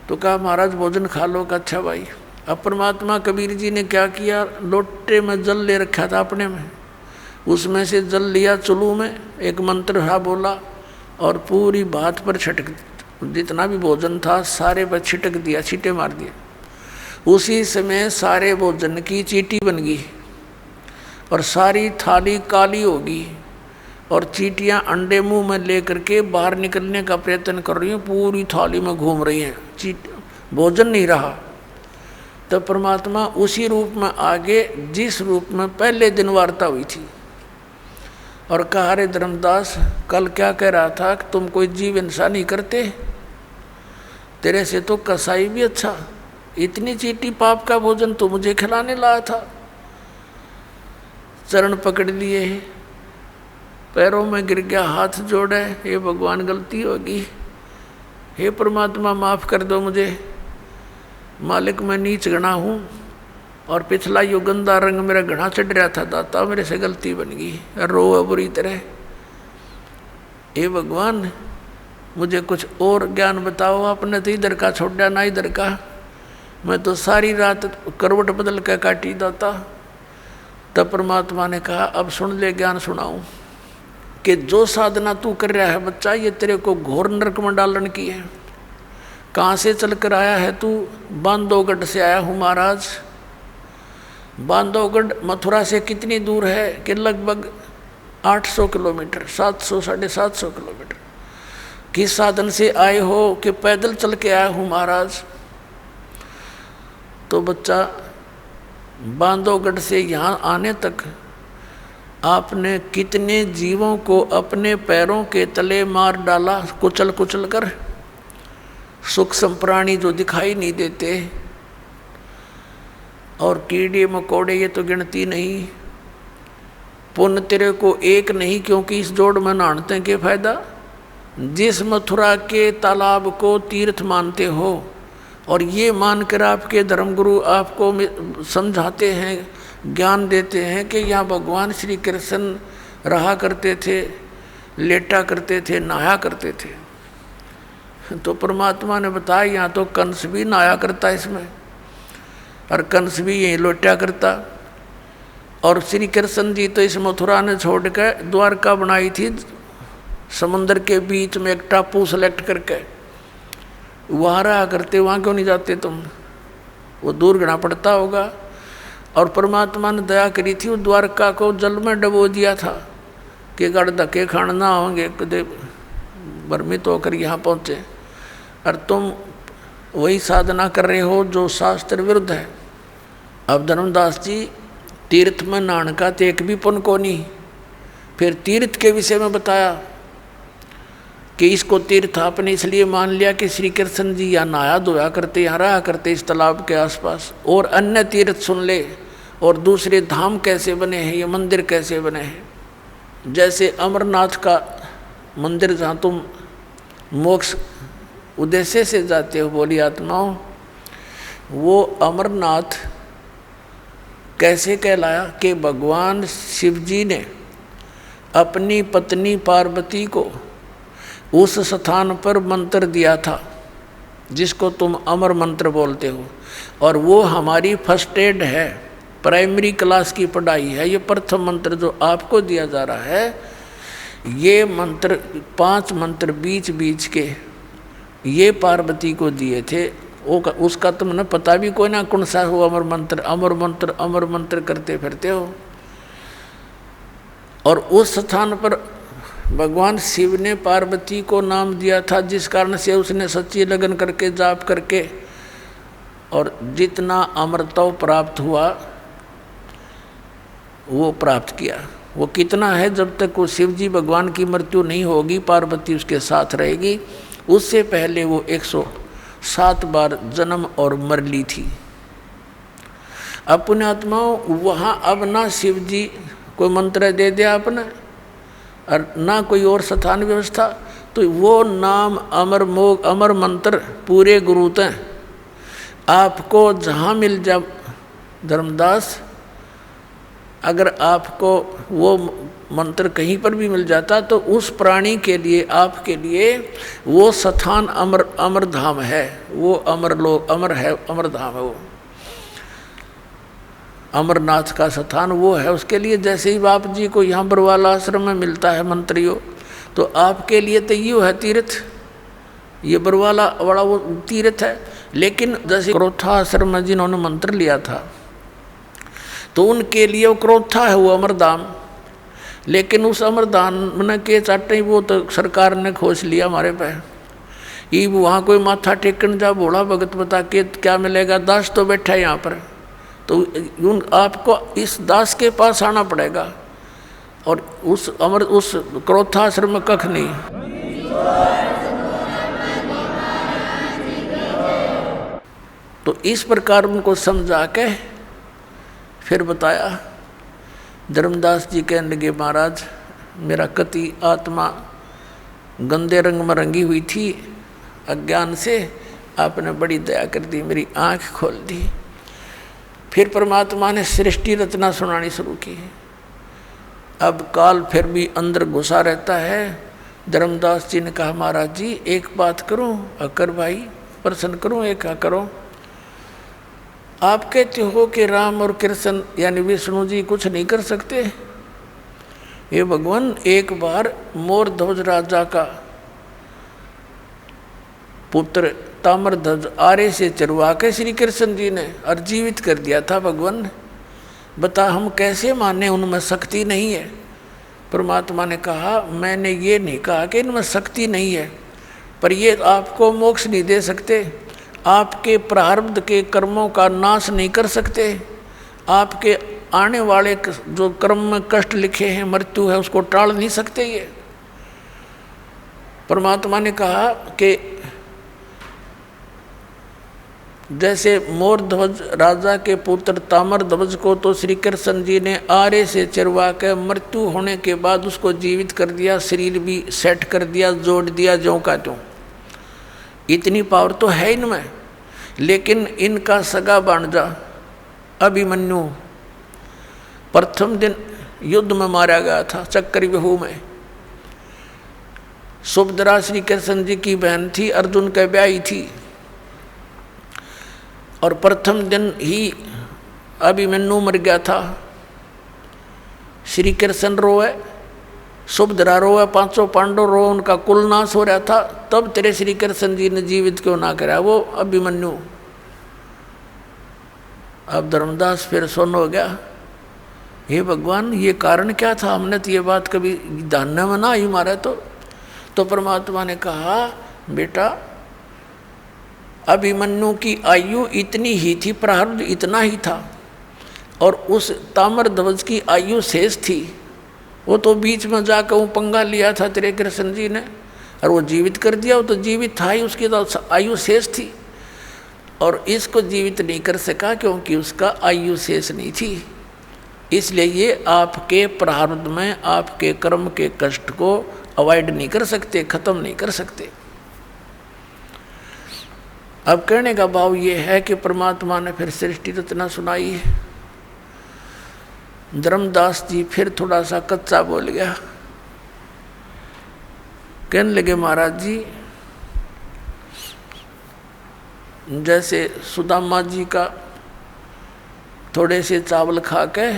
तो कहा महाराज भोजन खा लो। का अच्छा भाई। अब परमात्मा कबीर जी ने क्या किया, लोटे में जल ले रखा था अपने में, उसमें से जल लिया चुलू में, एक मंत्र हा बोला और पूरी बात पर छिटक, जितना भी भोजन था सारे पर छिटक दिया, छींटे मार दिए। उसी समय सारे भोजन की चींटी बन गई और सारी थाली काली होगी और चींटियां अंडे मुंह में लेकर के बाहर निकलने का प्रयत्न कर रही हैं, पूरी थाली में घूम रही हैं, भोजन नहीं रहा। तब परमात्मा उसी रूप में आगे, जिस रूप में पहले दिन वार्ता हुई थी, और कहा, रे धर्मदास कल क्या कह रहा था कि तुम कोई जीव हिंसा नहीं करते, तेरे से तो कसाई भी अच्छा, इतनी चींटी पाप का भोजन तो मुझे खिलाने लाया था। चरण पकड़ लिए, पैरों में गिर गया, हाथ जोड़े, हे भगवान गलती होगी, हे परमात्मा माफ़ कर दो मुझे, मालिक मैं नीच गणा हूँ और पिछला यो गंदा रंग मेरा घना चढ़ रहा था, दाता मेरे से गलती बन गई, रो बुरी तरह। हे भगवान मुझे कुछ और ज्ञान बताओ, आपने तो इधर का छोड़ा ना इधर का, मैं तो सारी रात करवट बदल कर काटी दाता। तब परमात्मा ने कहा, अब सुन ले ज्ञान सुनाऊं। कि जो साधना तू कर रहा है बच्चा, ये तेरे को घोर नरक में डालने की है। कहाँ से चल कर आया है तू? बांधवगढ़ से आया हूँ महाराज। बांधवगढ़ मथुरा से कितनी दूर है? कि लगभग 800 किलोमीटर, 700 750 किलोमीटर। किस साधन से आए हो? कि पैदल चल के आया हूँ महाराज। तो बच्चा, बांधवगढ़ से यहाँ आने तक आपने कितने जीवों को अपने पैरों के तले मार डाला, कुचल कुचल कर। सूक्ष्म प्राणी जो दिखाई नहीं देते, और कीड़े मकोड़े ये तो गिनती नहीं। पुण्य तेरे को एक नहीं, क्योंकि इस जोड़ में नहाते के फायदा। जिस मथुरा के तालाब को तीर्थ मानते हो, और ये मानकर आपके धर्मगुरु आपको समझाते हैं, ज्ञान देते हैं कि यहाँ भगवान श्री कृष्ण रहा करते थे, लेटा करते थे, नहाया करते थे, तो परमात्मा ने बताया यहाँ तो कंस भी नहाया करता इसमें, और कंस भी यहीं लोटा करता। और श्री कृष्ण जी तो इस मथुरा ने छोड़ कर द्वारका बनाई थी, समुद्र के बीच में एक टापू सेलेक्ट करके, वहाँ रहा करते। वहाँ क्यों नहीं जाते तुम? वो दूर घना पड़ता होगा। और परमात्मा ने दया करी थी, उस द्वारका को जल में डबो दिया था कि गड़ धक्के खान ना होंगे, कदे भ्रमित होकर यहाँ पहुँचे। और तुम वही साधना कर रहे हो जो शास्त्र विरुद्ध है। अब धर्मदास जी, तीर्थ में नहाने का तो एक भी पुण्य को नहीं। फिर तीर्थ के विषय में बताया कि इसको तीर्थ आपने इसलिए मान लिया कि श्री कृष्ण जी यहाँ नहाया धोया करते, यहाँ रहा करते इस तालाब के आसपास। और अन्य तीर्थ सुन ले, और दूसरे धाम कैसे बने हैं, ये मंदिर कैसे बने हैं। जैसे अमरनाथ का मंदिर, जहाँ तुम मोक्ष उद्देश्य से जाते हो बोली आत्माओं, वो अमरनाथ कैसे कहलाया? कि भगवान शिव जी ने अपनी पत्नी पार्वती को उस स्थान पर मंत्र दिया था जिसको तुम अमर मंत्र बोलते हो। और वो हमारी फर्स्ट एड है, प्राइमरी क्लास की पढ़ाई है। ये प्रथम मंत्र जो आपको दिया जा रहा है, ये मंत्र 5 मंत्र बीच बीच के ये पार्वती को दिए थे। उसका तुमने पता भी कोई ना कौन सा हो। अमर मंत्र अमर मंत्र अमर मंत्र करते फिरते हो। और उस स्थान पर भगवान शिव ने पार्वती को नाम दिया था, जिस कारण से उसने सच्ची लगन करके जाप करके और जितना अमरत्व प्राप्त हुआ वो प्राप्त किया। वो कितना है? जब तक वो शिव जी भगवान की मृत्यु नहीं होगी, पार्वती उसके साथ रहेगी, उससे पहले वो 107 बार जन्म और मर ली थी। अब पुण्यात्माओं, वहाँ अब ना शिव जी कोई मंत्र दे दिया आपने, और ना कोई और स्थान व्यवस्था, तो वो नाम अमर मंत्र पूरे गुरुत हैं। आपको जहाँ मिल जा धर्मदास, अगर आपको वो मंत्र कहीं पर भी मिल जाता तो उस प्राणी के लिए, आपके लिए वो स्थान अमर धाम है। वो अमर लोक अमर है, अमर धाम है वो। अमरनाथ का स्थान वो है उसके लिए। जैसे ही बाप जी को यहाँ बरवाला आश्रम में मिलता है मंत्रियों, तो आपके लिए तो ये है तीर्थ, ये बरवाला बड़ा वो तीर्थ है। लेकिन जैसे क्रोथा आश्रम में जिन्होंने मंत्र लिया था, तो उनके लिए वो क्रोथा है, वो अमरधाम। लेकिन उस अमरधाम के चाटे वो तो सरकार ने खोज लिया हमारे पे। ये वहाँ कोई माथा टेकन जा भोला भगत बता के क्या मिलेगा? दास तो बैठा है यहाँ पर, तो आपको इस दास के पास आना पड़ेगा। और उस क्रोधाश्रम में कख नहीं। तो इस प्रकार उनको समझा के फिर बताया। धर्मदास जी कहने लगे, महाराज मेरा कति आत्मा गंदे रंग में रंगी हुई थी अज्ञान से, आपने बड़ी दया कर दी, मेरी आँख खोल दी। फिर परमात्मा ने सृष्टि रचना सुनानी शुरू की। अब काल फिर भी अंदर घुसा रहता है। धर्मदास जी ने कहा, महाराज जी एक बात करूं? अकर भाई प्रश्न करूं? एक करो। आप कहते हो कि राम और कृष्ण यानी विष्णु जी कुछ नहीं कर सकते, ये भगवान, एक बार मोरध्वज राजा का पुत्र ताम्रध्वज आरे से चरवा के श्री कृष्ण जी ने और जीवित कर दिया था। भगवान ने बता हम कैसे माने, उनमें शक्ति नहीं है। परमात्मा ने कहा मैंने ये नहीं कहा कि इनमें शक्ति नहीं है, पर ये आपको मोक्ष नहीं दे सकते, आपके प्रारब्ध के कर्मों का नाश नहीं कर सकते, आपके आने वाले जो कर्म में कष्ट लिखे हैं, मृत्यु है, उसको टाल नहीं सकते। ये परमात्मा ने कहा कि जैसे मोरध्वज राजा के पुत्र ताम्रध्वज को तो श्री कृष्ण जी ने आरे से चरवा कर मृत्यु होने के बाद उसको जीवित कर दिया, शरीर भी सेट कर दिया, जोड़ दिया ज्यों का त्यों। इतनी पावर तो है इनमें। लेकिन इनका सगा भांजा अभिमन्यु प्रथम दिन युद्ध में मारा गया था, चक्रव्यूह में। सुभद्रा श्री कृष्ण जी की बहन थी, अर्जुन के ब्याही थी, और प्रथम दिन ही अभिमन्यु मर गया था। श्री कृष्ण रोए, सुभद्रा रोए, पांचों पांडव रोए, उनका कुल नाश हो रहा था। तब तेरे श्री कृष्ण जी ने जीवित क्यों ना करा वो अभिमन्यु। अब धर्मदास फिर सुन हो गया, हे भगवान ये कारण क्या था, हमने तो ये बात कभी ध्यान में ना आई हमारा। तो परमात्मा ने कहा बेटा अभिमन्यु की आयु इतनी ही थी, प्रारब्ध इतना ही था, और उस ताम्रध्वज की आयु शेष थी। वो तो बीच में जाकर वो पंगा लिया था तेरे कृष्ण जी ने, और वो जीवित कर दिया। वो तो जीवित था ही, उसकी तो आयु शेष थी, और इसको जीवित नहीं कर सका क्योंकि उसका आयु शेष नहीं थी। इसलिए ये आपके प्रारब्ध में आपके कर्म के कष्ट को अवॉइड नहीं कर सकते, खत्म नहीं कर सकते। अब कहने का भाव ये है कि परमात्मा ने फिर सृष्टि रचना सुनाई है। धर्मदास जी फिर थोड़ा सा कच्चा बोल गया, कहने लगे महाराज जी जैसे सुदामा जी का थोड़े से चावल खा के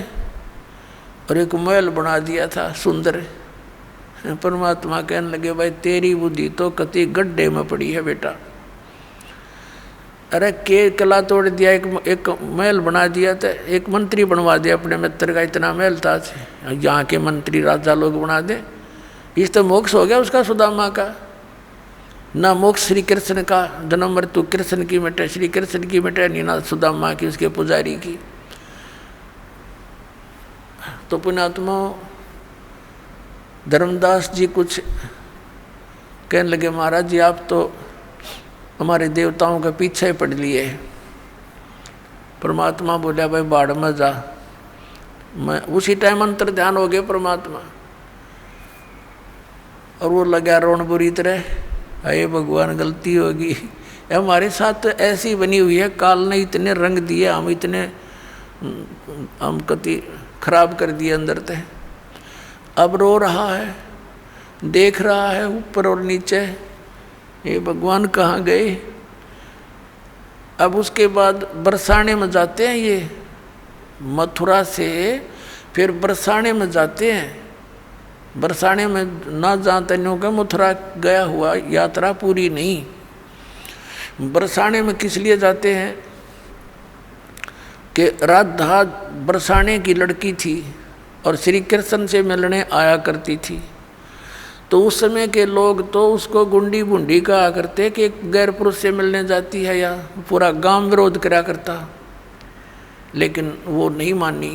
और एक महल बना दिया था सुंदर। परमात्मा कहने लगे भाई तेरी बुद्धि तो कति गड्ढे में पड़ी है बेटा। अरे के कला तोड़ दिया, एक महल बना दिया था, एक मंत्री बनवा दिया अपने मित्र का, इतना महल था, यहाँ के मंत्री राजा लोग बना दे। इस तो मोक्ष हो गया उसका सुदामा का। ना मोक्ष श्री कृष्ण का, जन्म मृत्यु कृष्ण की मिटे, श्री कृष्ण की मिटे नहीं, ना सुदामा की उसके पुजारी की। तो पुण्यात्मा धर्मदास जी कुछ कहने लगे महाराज जी आप तो हमारे देवताओं के पीछे पड़ लिए। परमात्मा बोला भाई बाढ़ में जा। मैं उसी टाइम अंतर ध्यान हो गया परमात्मा, और वो लगा रोन बुरी तरह, अरे भगवान गलती होगी, हमारे साथ तो ऐसी बनी हुई है, काल ने इतने रंग दिए, हम कति खराब कर दिए अंदर से। अब रो रहा है, देख रहा है ऊपर और नीचे, ये भगवान कहाँ गए। अब उसके बाद बरसाने में जाते हैं, ये मथुरा से फिर बरसाने में जाते हैं। बरसाने में ना जानते नहीं होगा, मथुरा गया हुआ यात्रा पूरी नहीं। बरसाने में किस लिए जाते हैं कि राधा बरसाने की लड़की थी और श्री कृष्ण से मिलने आया करती थी। तो उस समय के लोग तो उसको गुंडी बुंडी कहा करते कि गैर पुरुष से मिलने जाती है, या पूरा गांव विरोध करा करता, लेकिन वो नहीं मानी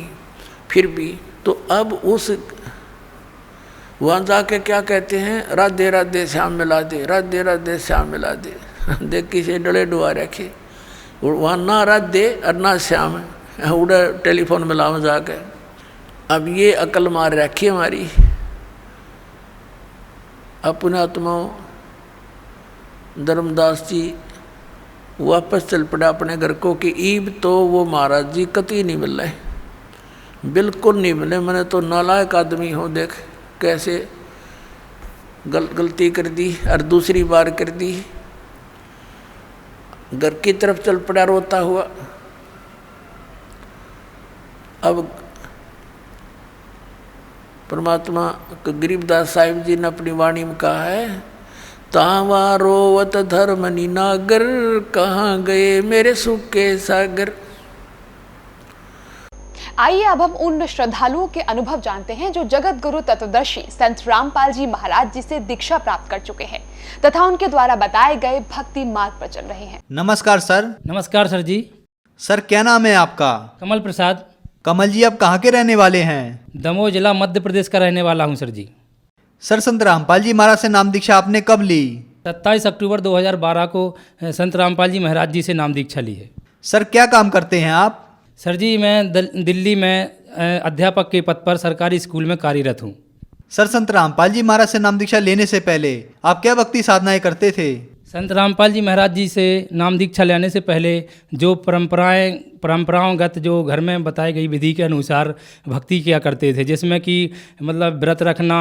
फिर भी। तो अब उस वहाँ जाके क्या कहते हैं, राधे राधे श्याम मिला दे, राधे राधे श्याम मिला दे। देख किसे डले डुआ रखे, वहाँ ना राधे और ना श्याम, उड़ा टेलीफोन मिलाओ जाके। अब ये अकल मार रखी हमारी। अपने आत्माओं धर्मदास जी वापस चल पड़ा अपने घर को कि ईब तो वो महाराज जी कति नहीं मिल रहे, बिल्कुल नहीं मिले। मैंने तो नालायक आदमी हो, देख कैसे गलती कर दी और दूसरी बार कर दी। घर की तरफ चल पड़ा रोता हुआ। अब परमात्मा गरीबदास साहिब जी ने अपनी वाणी में कहा है, तावा रोवत धर्मनि नागर, कहाँ गए मेरे सुख के सागर। आइए अब हम उन श्रद्धालुओं के अनुभव जानते हैं जो जगत गुरु तत्वदर्शी संत रामपाल जी महाराज जी से दीक्षा प्राप्त कर चुके हैं तथा उनके द्वारा बताए गए भक्ति मार्ग पर चल रहे हैं। नमस्कार सर। नमस्कार सर जी। सर क्या नाम है आपका? कमल प्रसाद। कमल जी, आप कहाँ के रहने वाले हैं? दमोह जिला मध्य प्रदेश का रहने वाला हूँ सर जी। सर, संत रामपाल जी महाराज से नाम दीक्षा आपने कब ली? 27 अक्टूबर 2012 को संत रामपाल जी महाराज जी से नाम दीक्षा ली है। सर क्या काम करते हैं आप? सर जी मैं दिल्ली में अध्यापक के पद पर सरकारी स्कूल में कार्यरत हूँ। सर, संत रामपाल जी महाराज से नाम दीक्षा लेने से पहले आप क्या भक्ति साधनाएं करते थे? संत रामपाल जी महाराज जी से नाम दीक्षा लेने से पहले जो परंपराओंगत जो घर में बताई गई विधि के अनुसार भक्ति किया करते थे, जिसमें कि मतलब व्रत रखना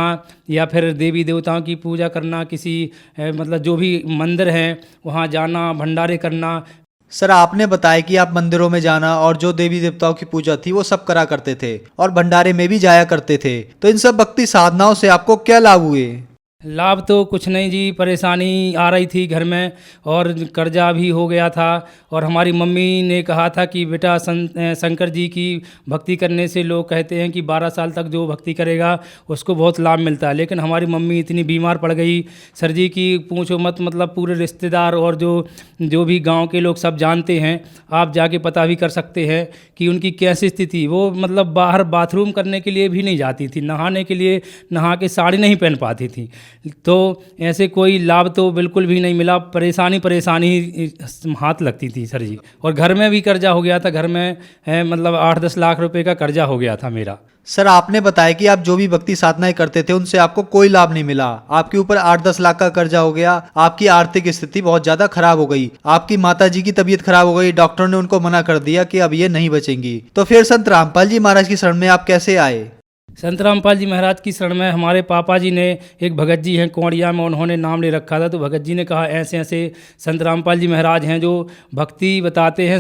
या फिर देवी देवताओं की पूजा करना, किसी मतलब जो भी मंदिर हैं वहाँ जाना, भंडारे करना। सर, आपने बताया कि आप मंदिरों में जाना और जो देवी देवताओं की पूजा थी वो सब करा करते थे और भंडारे में भी जाया करते थे, तो इन सब भक्ति साधनाओं से आपको क्या लाभ हुए? लाभ तो कुछ नहीं जी, परेशानी आ रही थी घर में और कर्जा भी हो गया था। और हमारी मम्मी ने कहा था कि बेटा शंकर जी की भक्ति करने से लोग कहते हैं कि 12 साल तक जो भक्ति करेगा उसको बहुत लाभ मिलता है। लेकिन हमारी मम्मी इतनी बीमार पड़ गई सर जी की पूछो मत। मतलब पूरे रिश्तेदार और जो भी गांव के लोग सब जानते हैं, आप जाके पता भी कर सकते हैं कि उनकी कैसी स्थिति। वो मतलब बाहर बाथरूम करने के लिए भी नहीं जाती थी, नहाने के लिए नहा के साड़ी नहीं पहन पाती थी। तो ऐसे कोई लाभ तो बिल्कुल भी नहीं मिला, परेशानी हाथ लगती थी सर जी। और घर में भी कर्जा हो गया था, घर में मतलब 8-10 लाख रुपए का कर्जा हो गया था मेरा। सर, आपने बताया कि आप जो भी भक्ति साधनाएं करते थे उनसे आपको कोई लाभ नहीं मिला, आपके ऊपर 8-10 लाख का कर्जा हो गया, आपकी आर्थिक स्थिति बहुत ज़्यादा खराब हो गई, आपकी माताजी की तबीयत खराब हो गई, डॉक्टर ने उनको मना कर दिया कि अब ये नहीं बचेंगी। तो फिर संत रामपाल जी महाराज की शरण में आप कैसे आए? संत रामपाल जी महाराज की शरण में हमारे पापा जी ने, एक भगत जी हैं कोड़िया में, उन्होंने नाम ले रखा था। तो भगत जी ने कहा ऐसे ऐसे संत रामपाल जी महाराज हैं जो भक्ति बताते हैं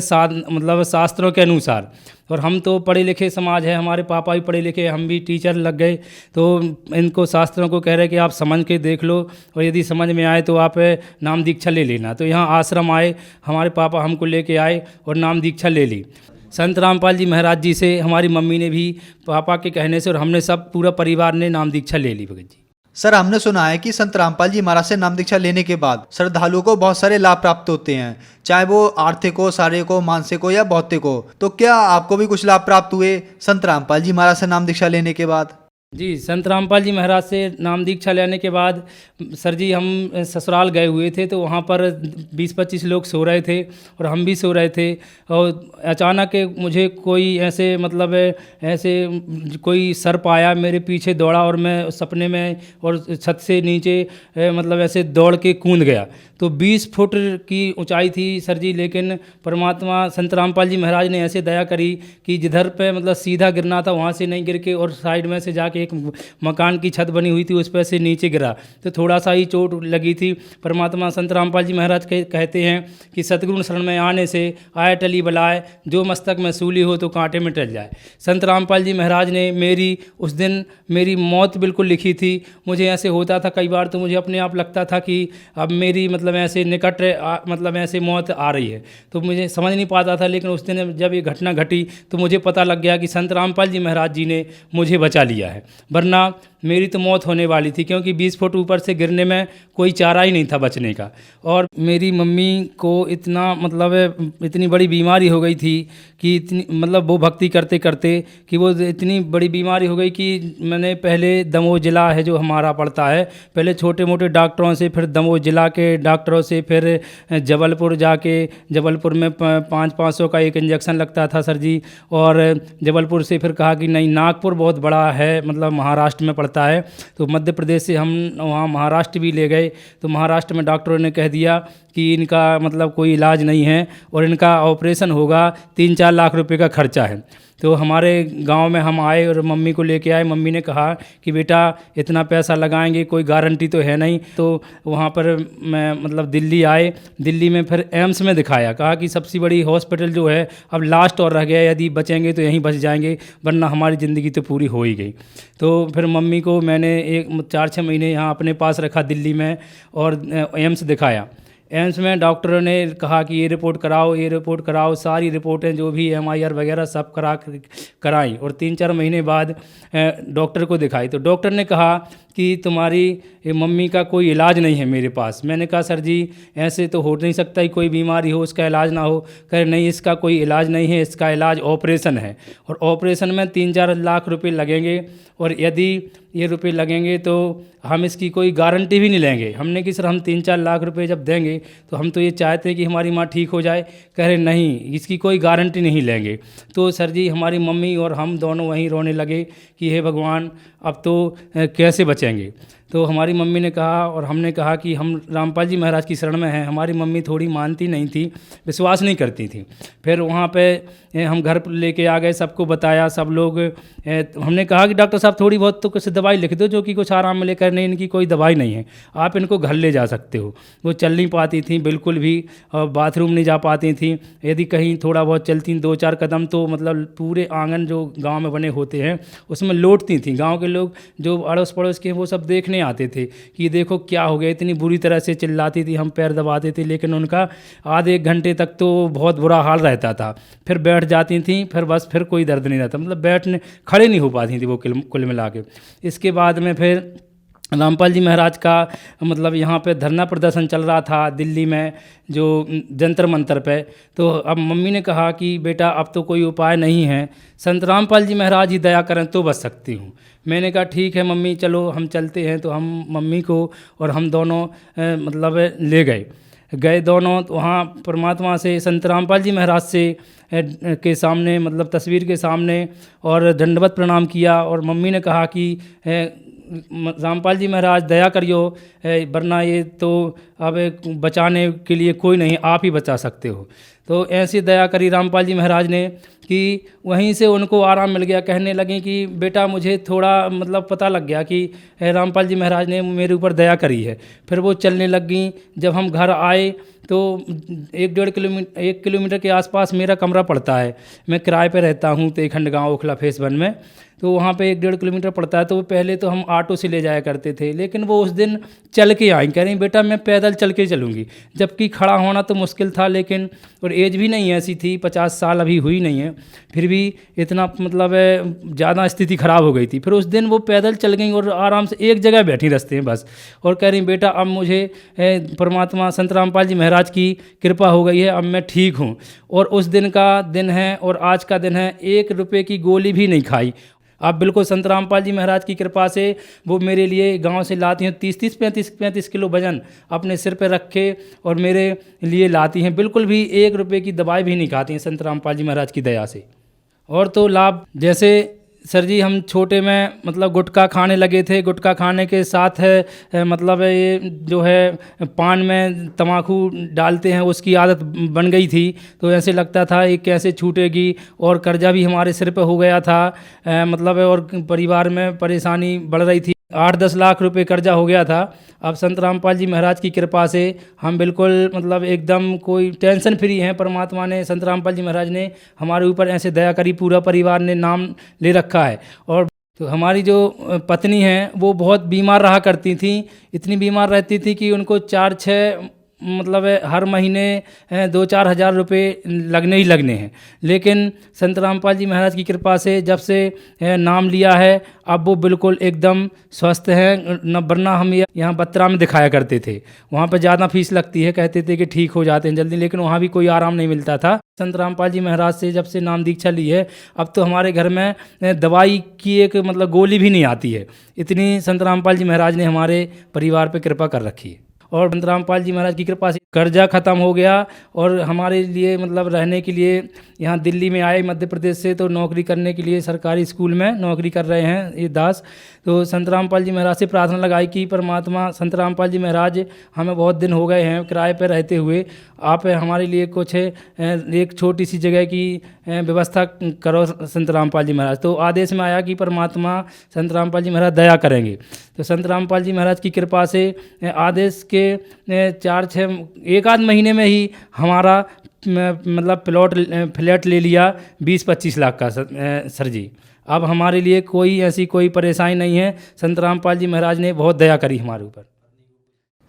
मतलब शास्त्रों के अनुसार। और हम तो पढ़े लिखे समाज है, हमारे पापा भी पढ़े लिखे, हम भी टीचर लग गए। तो इनको शास्त्रों को कह रहे कि आप समझ के देख लो और यदि समझ में आए तो आप नाम दीक्षा ले लेना। तो यहाँ आश्रम आए, हमारे पापा हमको लेके आए और नाम दीक्षा ले ली संत रामपाल जी महाराज जी से। हमारी मम्मी ने भी पापा के कहने से और हमने सब पूरा परिवार ने नाम दीक्षा ले ली भगत जी। सर, हमने सुना है कि संत रामपाल जी महाराज से नाम दीक्षा लेने के बाद श्रद्धालुओं को बहुत सारे लाभ प्राप्त होते हैं, चाहे वो आर्थिक हो, शारीरिक हो, मानसिक हो या भौतिक हो। तो क्या आपको भी कुछ लाभ प्राप्त हुए संत रामपाल जी महाराज से नाम दीक्षा लेने के बाद? जी, संत रामपाल जी महाराज से नाम दीक्षा लेने के बाद सर जी हम ससुराल गए हुए थे। तो वहाँ पर 20-25 लोग सो रहे थे और हम भी सो रहे थे। और अचानक मुझे कोई ऐसे मतलब ऐसे कोई सर्प आया, मेरे पीछे दौड़ा और मैं सपने में और छत से नीचे मतलब ऐसे दौड़ के कूद गया। तो 20 फुट की ऊंचाई थी सर जी। लेकिन परमात्मा संत रामपाल जी महाराज ने ऐसे दया करी कि जिधर पे मतलब सीधा गिरना था वहाँ से नहीं गिर के और साइड में से जाके एक मकान की छत बनी हुई थी उस पर से नीचे गिरा। तो थोड़ा सा ही चोट लगी थी। परमात्मा संत रामपाल जी महाराज कहते हैं कि सतगुरु शरण में आने से आय टली बलाए, जो मस्तक में सूली हो तो कांटे में टल जाए। संत रामपाल जी महाराज ने मेरी उस दिन मेरी मौत बिल्कुल लिखी थी। मुझे ऐसे होता था कई बार, तो मुझे अपने आप लगता था कि अब मेरी मतलब ऐसे निकट मतलब ऐसे मौत आ रही है। तो मुझे समझ नहीं पाता था। लेकिन उस दिन जब ये घटना घटी तो मुझे पता लग गया कि संत रामपाल जी महाराज जी ने मुझे बचा लिया है, वरना मेरी तो मौत होने वाली थी। क्योंकि 20 फुट ऊपर से गिरने में कोई चारा ही नहीं था बचने का। और मेरी मम्मी को इतना मतलब इतनी बड़ी बीमारी हो गई थी कि इतनी मतलब वो भक्ति करते करते कि वो इतनी बड़ी बीमारी हो गई कि मैंने पहले दमोह ज़िला है जो हमारा पड़ता है, पहले छोटे मोटे डॉक्टरों से, फिर दमोह ज़िला के डॉक्टरों से, फिर जबलपुर जाके जबलपुर में 500 का एक इंजेक्शन लगता था सर जी। और जबलपुर से फिर कहा कि नहीं, नागपुर बहुत बड़ा है, मतलब महाराष्ट्र में पड़ता है। तो मध्य प्रदेश से हम वहाँ महाराष्ट्र भी ले गए। तो महाराष्ट्र में डॉक्टरों ने कह दिया कि इनका मतलब कोई इलाज नहीं है और इनका ऑपरेशन होगा, 3-4 लाख रुपए का खर्चा है। तो हमारे गांव में हम आए और मम्मी को लेके आए। मम्मी ने कहा कि बेटा इतना पैसा लगाएंगे, कोई गारंटी तो है नहीं। तो वहाँ पर मैं मतलब दिल्ली आए, दिल्ली में फिर एम्स में दिखाया। कहा कि सबसे बड़ी हॉस्पिटल जो है अब लास्ट और रह गया, यदि बचेंगे तो यहीं बच जाएंगे, वरना हमारी ज़िंदगी तो पूरी हो ही गई। तो फिर मम्मी को मैंने 4-6 महीने यहाँ अपने पास रखा दिल्ली में और एम्स दिखाया। एम्स में डॉक्टरों ने कहा कि ये रिपोर्ट कराओ, ये रिपोर्ट कराओ, सारी रिपोर्टें जो भी MIR वगैरह सब कराई और 3-4 महीने बाद डॉक्टर को दिखाई। तो डॉक्टर ने कहा कि तुम्हारी मम्मी का कोई इलाज नहीं है मेरे पास। मैंने कहा सर जी ऐसे तो हो नहीं सकता ही, कोई बीमारी हो उसका इलाज ना हो। कहे नहीं, इसका कोई इलाज नहीं है, इसका इलाज ऑपरेशन है और ऑपरेशन में 3-4 लाख रुपए लगेंगे और यदि ये रुपए लगेंगे तो हम इसकी कोई गारंटी भी नहीं लेंगे। हमने कि सर हम 3-4 लाख रुपए जब देंगे तो हम तो ये चाहते हैं कि हमारी माँ ठीक हो जाए। कह रहे नहीं, इसकी कोई गारंटी नहीं लेंगे। तो सर जी हमारी मम्मी और हम दोनों वहीं रोने लगे कि हे भगवान अब तो कैसे बचेंगे। तो हमारी मम्मी ने कहा और हमने कहा कि हम रामपाल जी महाराज की शरण में हैं। हमारी मम्मी थोड़ी मानती नहीं थी, विश्वास नहीं करती थी। फिर वहाँ पे हम घर लेके आ गए, सबको बताया, सब लोग हमने कहा कि डॉक्टर साहब थोड़ी बहुत तो कुछ दवाई लिख दो जो कि कुछ आराम मिले। कर नहीं, इनकी कोई दवाई नहीं है, आप इनको घर ले जा सकते हो। वो चल नहीं पाती थी बिल्कुल भी और बाथरूम नहीं जा पाती थी। यदि कहीं थोड़ा बहुत चलती 2-4 कदम तो मतलब पूरे आंगन जो गाँव में बने होते हैं उसमें लौटती थी। गाँव के लोग जो अड़ोस पड़ोस के वो सब देखने आते थे कि देखो क्या हो गया, इतनी बुरी तरह से चिल्लाती थी, हम पैर दबाते थे, लेकिन उनका आधे 1 घंटे तक तो बहुत बुरा हाल रहता था। फिर बैठ जाती थी, फिर बस फिर कोई दर्द नहीं रहता, मतलब बैठने खड़े नहीं हो पाती थी वो कुल मिला के। इसके बाद में फिर रामपाल जी महाराज का मतलब यहाँ पे धरना प्रदर्शन चल रहा था दिल्ली में जो जंतर मंतर पे। तो अब मम्मी ने कहा कि बेटा अब तो कोई उपाय नहीं है, संत रामपाल जी महाराज ही दया करें तो बच सकती हूँ। मैंने कहा ठीक है मम्मी चलो हम चलते हैं। तो हम मम्मी को और हम दोनों मतलब ले गए दोनों वहाँ परमात्मा से, संत रामपाल जी महाराज से के सामने मतलब तस्वीर के सामने और दंडवत प्रणाम किया। और मम्मी ने कहा कि रामपाल जी महाराज दया करियो, वरना ये तो अब बचाने के लिए कोई नहीं, आप ही बचा सकते हो। तो ऐसी दया करी रामपाल जी महाराज ने कि वहीं से उनको आराम मिल गया। कहने लगे कि बेटा मुझे थोड़ा मतलब पता लग गया कि रामपाल जी महाराज ने मेरे ऊपर दया करी है। फिर वो चलने लग गई। जब हम घर आए तो 1 किलोमीटर के आसपास मेरा कमरा पड़ता है। मैं किराए पे रहता हूँ तेखंड गाँव ओखला फेस 1 में। तो वहाँ पे 1-1.5 किलोमीटर पड़ता है। तो पहले तो हम ऑटो से ले जाया करते थे, लेकिन वो उस दिन चल के आई। कह रही बेटा मैं पैदल चल के चलूँगी, जबकि खड़ा होना तो मुश्किल था। लेकिन और एज भी नहीं ऐसी थी, 50 साल अभी हुई नहीं है, फिर भी इतना मतलब ज़्यादा स्थिति ख़राब हो गई थी। फिर उस दिन वो पैदल चल गई और आराम से एक जगह बैठी रास्ते में बस, और कह रही बेटा अब मुझे परमात्मा संत रामपाल जी महाराज की कृपा हो गई है, अब मैं ठीक हूँ। और उस दिन का दिन है और आज का दिन है, 1 रुपये की गोली भी नहीं खाई। आप बिल्कुल संत रामपाल जी महाराज की कृपा से वो मेरे लिए गांव से लाती हैं 30-30, 35-35 किलो वजन अपने सिर पे रखे और मेरे लिए लाती हैं। बिल्कुल भी 1 रुपये की दवाई भी नहीं खाती हैं संत रामपाल जी महाराज की दया से। और तो लाभ जैसे सर जी हम छोटे में मतलब गुटखा खाने लगे थे। गुटखा खाने के साथ है मतलब ये जो है पान में तम्बाकू डालते हैं उसकी आदत बन गई थी। तो ऐसे लगता था ये कैसे छूटेगी, और कर्जा भी हमारे सिर पे हो गया था मतलब, और परिवार में परेशानी बढ़ रही थी। 8-10 लाख रुपए कर्जा हो गया था। अब संत रामपाल जी महाराज की कृपा से हम बिल्कुल मतलब एकदम कोई टेंशन फ्री हैं। परमात्मा ने, संत रामपाल जी महाराज ने हमारे ऊपर ऐसे दया करी, पूरा परिवार ने नाम ले रखा है। और तो हमारी जो पत्नी हैं वो बहुत बीमार रहा करती थी, इतनी बीमार रहती थी कि उनको 4-6 मतलब हर महीने 2-4 हज़ार रुपये लगने ही लगने हैं। लेकिन संत रामपाल जी महाराज की कृपा से जब से नाम लिया है अब वो बिल्कुल एकदम स्वस्थ हैं। न वरना हम यहाँ बत्रा में दिखाया करते थे, वहाँ पर ज़्यादा फीस लगती है, कहते थे कि ठीक हो जाते हैं जल्दी, लेकिन वहाँ भी कोई आराम नहीं मिलता था। संत रामपाल जी महाराज से जब से नाम दीक्षा ली है अब तो हमारे घर में दवाई की एक मतलब गोली भी नहीं आती है। इतनी संत रामपाल जी महाराज ने हमारे परिवार पर कृपा कर रखी है। और संत रामपाल जी महाराज की कृपा से कर्जा ख़त्म हो गया और हमारे लिए मतलब रहने के लिए यहाँ दिल्ली में आए मध्य प्रदेश से, तो नौकरी करने के लिए सरकारी स्कूल में नौकरी कर रहे हैं ये दास। तो संत रामपाल जी महाराज से प्रार्थना लगाई कि परमात्मा संत रामपाल जी महाराज, हमें बहुत दिन हो गए हैं किराए पर रहते हुए, आप हमारे लिए कुछ एक छोटी सी जगह की व्यवस्था करो संत रामपाल जी महाराज। तो आदेश में आया कि परमात्मा संत रामपाल जी महाराज दया करेंगे। तो संत रामपाल जी महाराज की कृपा से आदेश के 1 आध महीने में ही हमारा मतलब फ्लैट ले लिया 20-25 लाख का सर जी। अब हमारे लिए कोई ऐसी कोई परेशानी नहीं है। संत रामपाल जी महाराज ने बहुत दया करी हमारे ऊपर।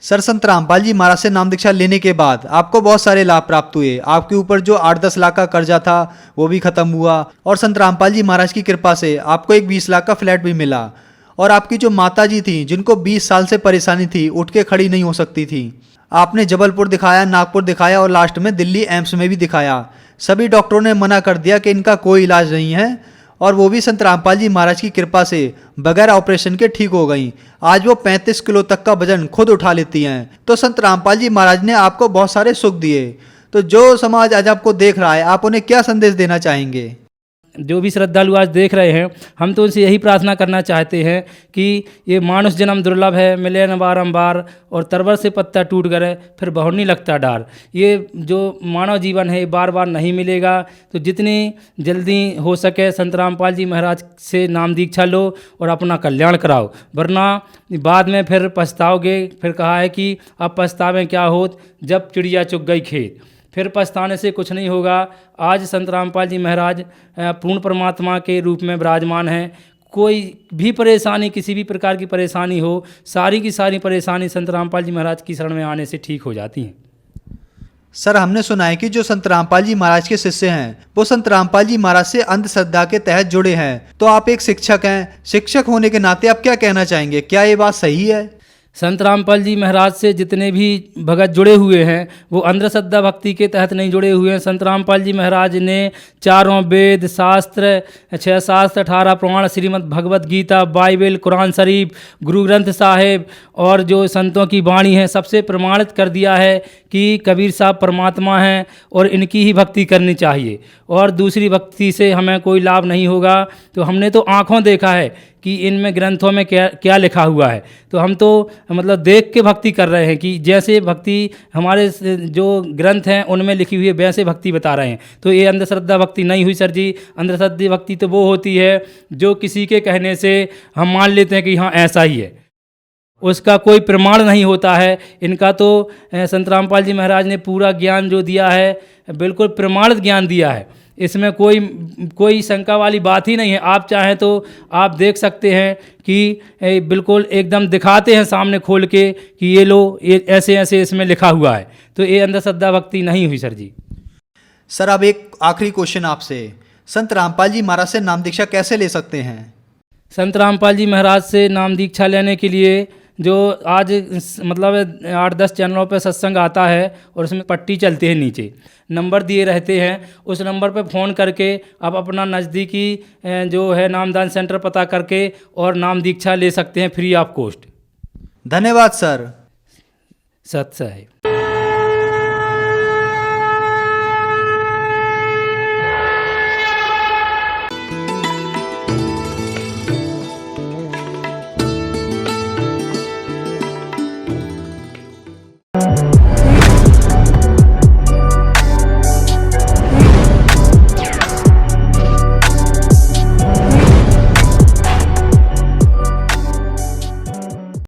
सर, संत रामपाल जी महाराज से नाम दीक्षा लेने के बाद आपको बहुत सारे लाभ प्राप्त हुए। आपके ऊपर जो 8-10 लाख का कर्जा था वो भी खत्म हुआ और संत रामपाल जी महाराज की कृपा से आपको एक 20 लाख का फ्लैट भी मिला। और आपकी जो माता जी थी जिनको 20 साल से परेशानी थी, उठ के खड़ी नहीं हो सकती थी, आपने जबलपुर दिखाया, नागपुर दिखाया और लास्ट में दिल्ली एम्स में भी दिखाया। सभी डॉक्टरों ने मना कर दिया कि इनका कोई इलाज नहीं है और वो भी संत रामपाल जी महाराज की कृपा से बगैर ऑपरेशन के ठीक हो गई। आज वो 35 किलो तक का वजन खुद उठा लेती हैं। तो संत रामपाल जी महाराज ने आपको बहुत सारे सुख दिए। तो जो समाज आज आपको देख रहा है, आप उन्हें क्या संदेश देना चाहेंगे? जो भी श्रद्धालु आज देख रहे हैं, हम तो उनसे यही प्रार्थना करना चाहते हैं कि ये मानुष जन्म दुर्लभ है, मिले न बारंबार, और तरवर से पत्ता टूट गए फिर बहुत नहीं लगता डार। ये जो मानव जीवन है बार बार नहीं मिलेगा। तो जितनी जल्दी हो सके संत रामपाल जी महाराज से नाम दीक्षा लो और अपना कल्याण कराओ, वरना बाद में फिर पछताओगे। फिर कहा है कि अब पछतावें क्या होत जब चिड़िया चुग गई खेत। फिर पछताने से कुछ नहीं होगा। आज संत रामपाल जी महाराज पूर्ण परमात्मा के रूप में विराजमान हैं। कोई भी परेशानी, किसी भी प्रकार की परेशानी हो, सारी की सारी परेशानी संत रामपाल जी महाराज की शरण में आने से ठीक हो जाती हैं। सर, हमने सुना है कि जो संत रामपाल जी महाराज के शिष्य हैं वो संत रामपाल जी महाराज से अंधश्रद्धा के तहत जुड़े हैं। तो आप एक शिक्षक हैं, शिक्षक होने के नाते आप क्या कहना चाहेंगे? क्या ये बात सही है? संत रामपाल जी महाराज से जितने भी भगत जुड़े हुए हैं वो अंधश्रद्धा भक्ति के तहत नहीं जुड़े हुए हैं। संत रामपाल जी महाराज ने 4 वेद, शास्त्र, 6 शास्त्र, 18 पुराण, श्रीमद् भगवत गीता, बाइबल, कुरान शरीफ, गुरु ग्रंथ साहिब और जो संतों की वाणी है सबसे प्रमाणित कर दिया है कि कबीर साहब परमात्मा हैं और इनकी ही भक्ति करनी चाहिए और दूसरी भक्ति से हमें कोई लाभ नहीं होगा। तो हमने तो आँखों देखा है कि इनमें ग्रंथों में क्या क्या लिखा हुआ है। तो हम तो मतलब देख के भक्ति कर रहे हैं कि जैसे भक्ति हमारे जो ग्रंथ हैं उनमें लिखी हुई है वैसे भक्ति बता रहे हैं। तो ये अंधश्रद्धा भक्ति नहीं हुई सर जी। अंधश्रद्धा भक्ति तो वो होती है जो किसी के कहने से हम मान लेते हैं कि हाँ ऐसा ही है, उसका कोई प्रमाण नहीं होता है। इनका तो संत रामपाल जी महाराज ने पूरा ज्ञान जो दिया है बिल्कुल प्रमाणित ज्ञान दिया है। इसमें कोई शंका वाली बात ही नहीं है। आप चाहें तो आप देख सकते हैं कि बिल्कुल एकदम दिखाते हैं सामने खोल के कि ये लो, ये ऐसे ऐसे इसमें लिखा हुआ है। तो ये अंधश्रद्धा भक्ति नहीं हुई सर जी। सर, अब एक आखिरी क्वेश्चन आपसे, संत रामपाल जी महाराज से नाम दीक्षा कैसे ले सकते हैं? संत रामपाल जी महाराज से नाम दीक्षा लेने के लिए जो आज मतलब 8-10 चैनलों पर सत्संग आता है और उसमें पट्टी चलती है, नीचे नंबर दिए रहते हैं, उस नंबर पर फ़ोन करके आप अपना नज़दीकी जो है नामदान सेंटर पता करके और नाम दीक्षा ले सकते हैं फ्री ऑफ कॉस्ट। धन्यवाद सर। सत साहिब।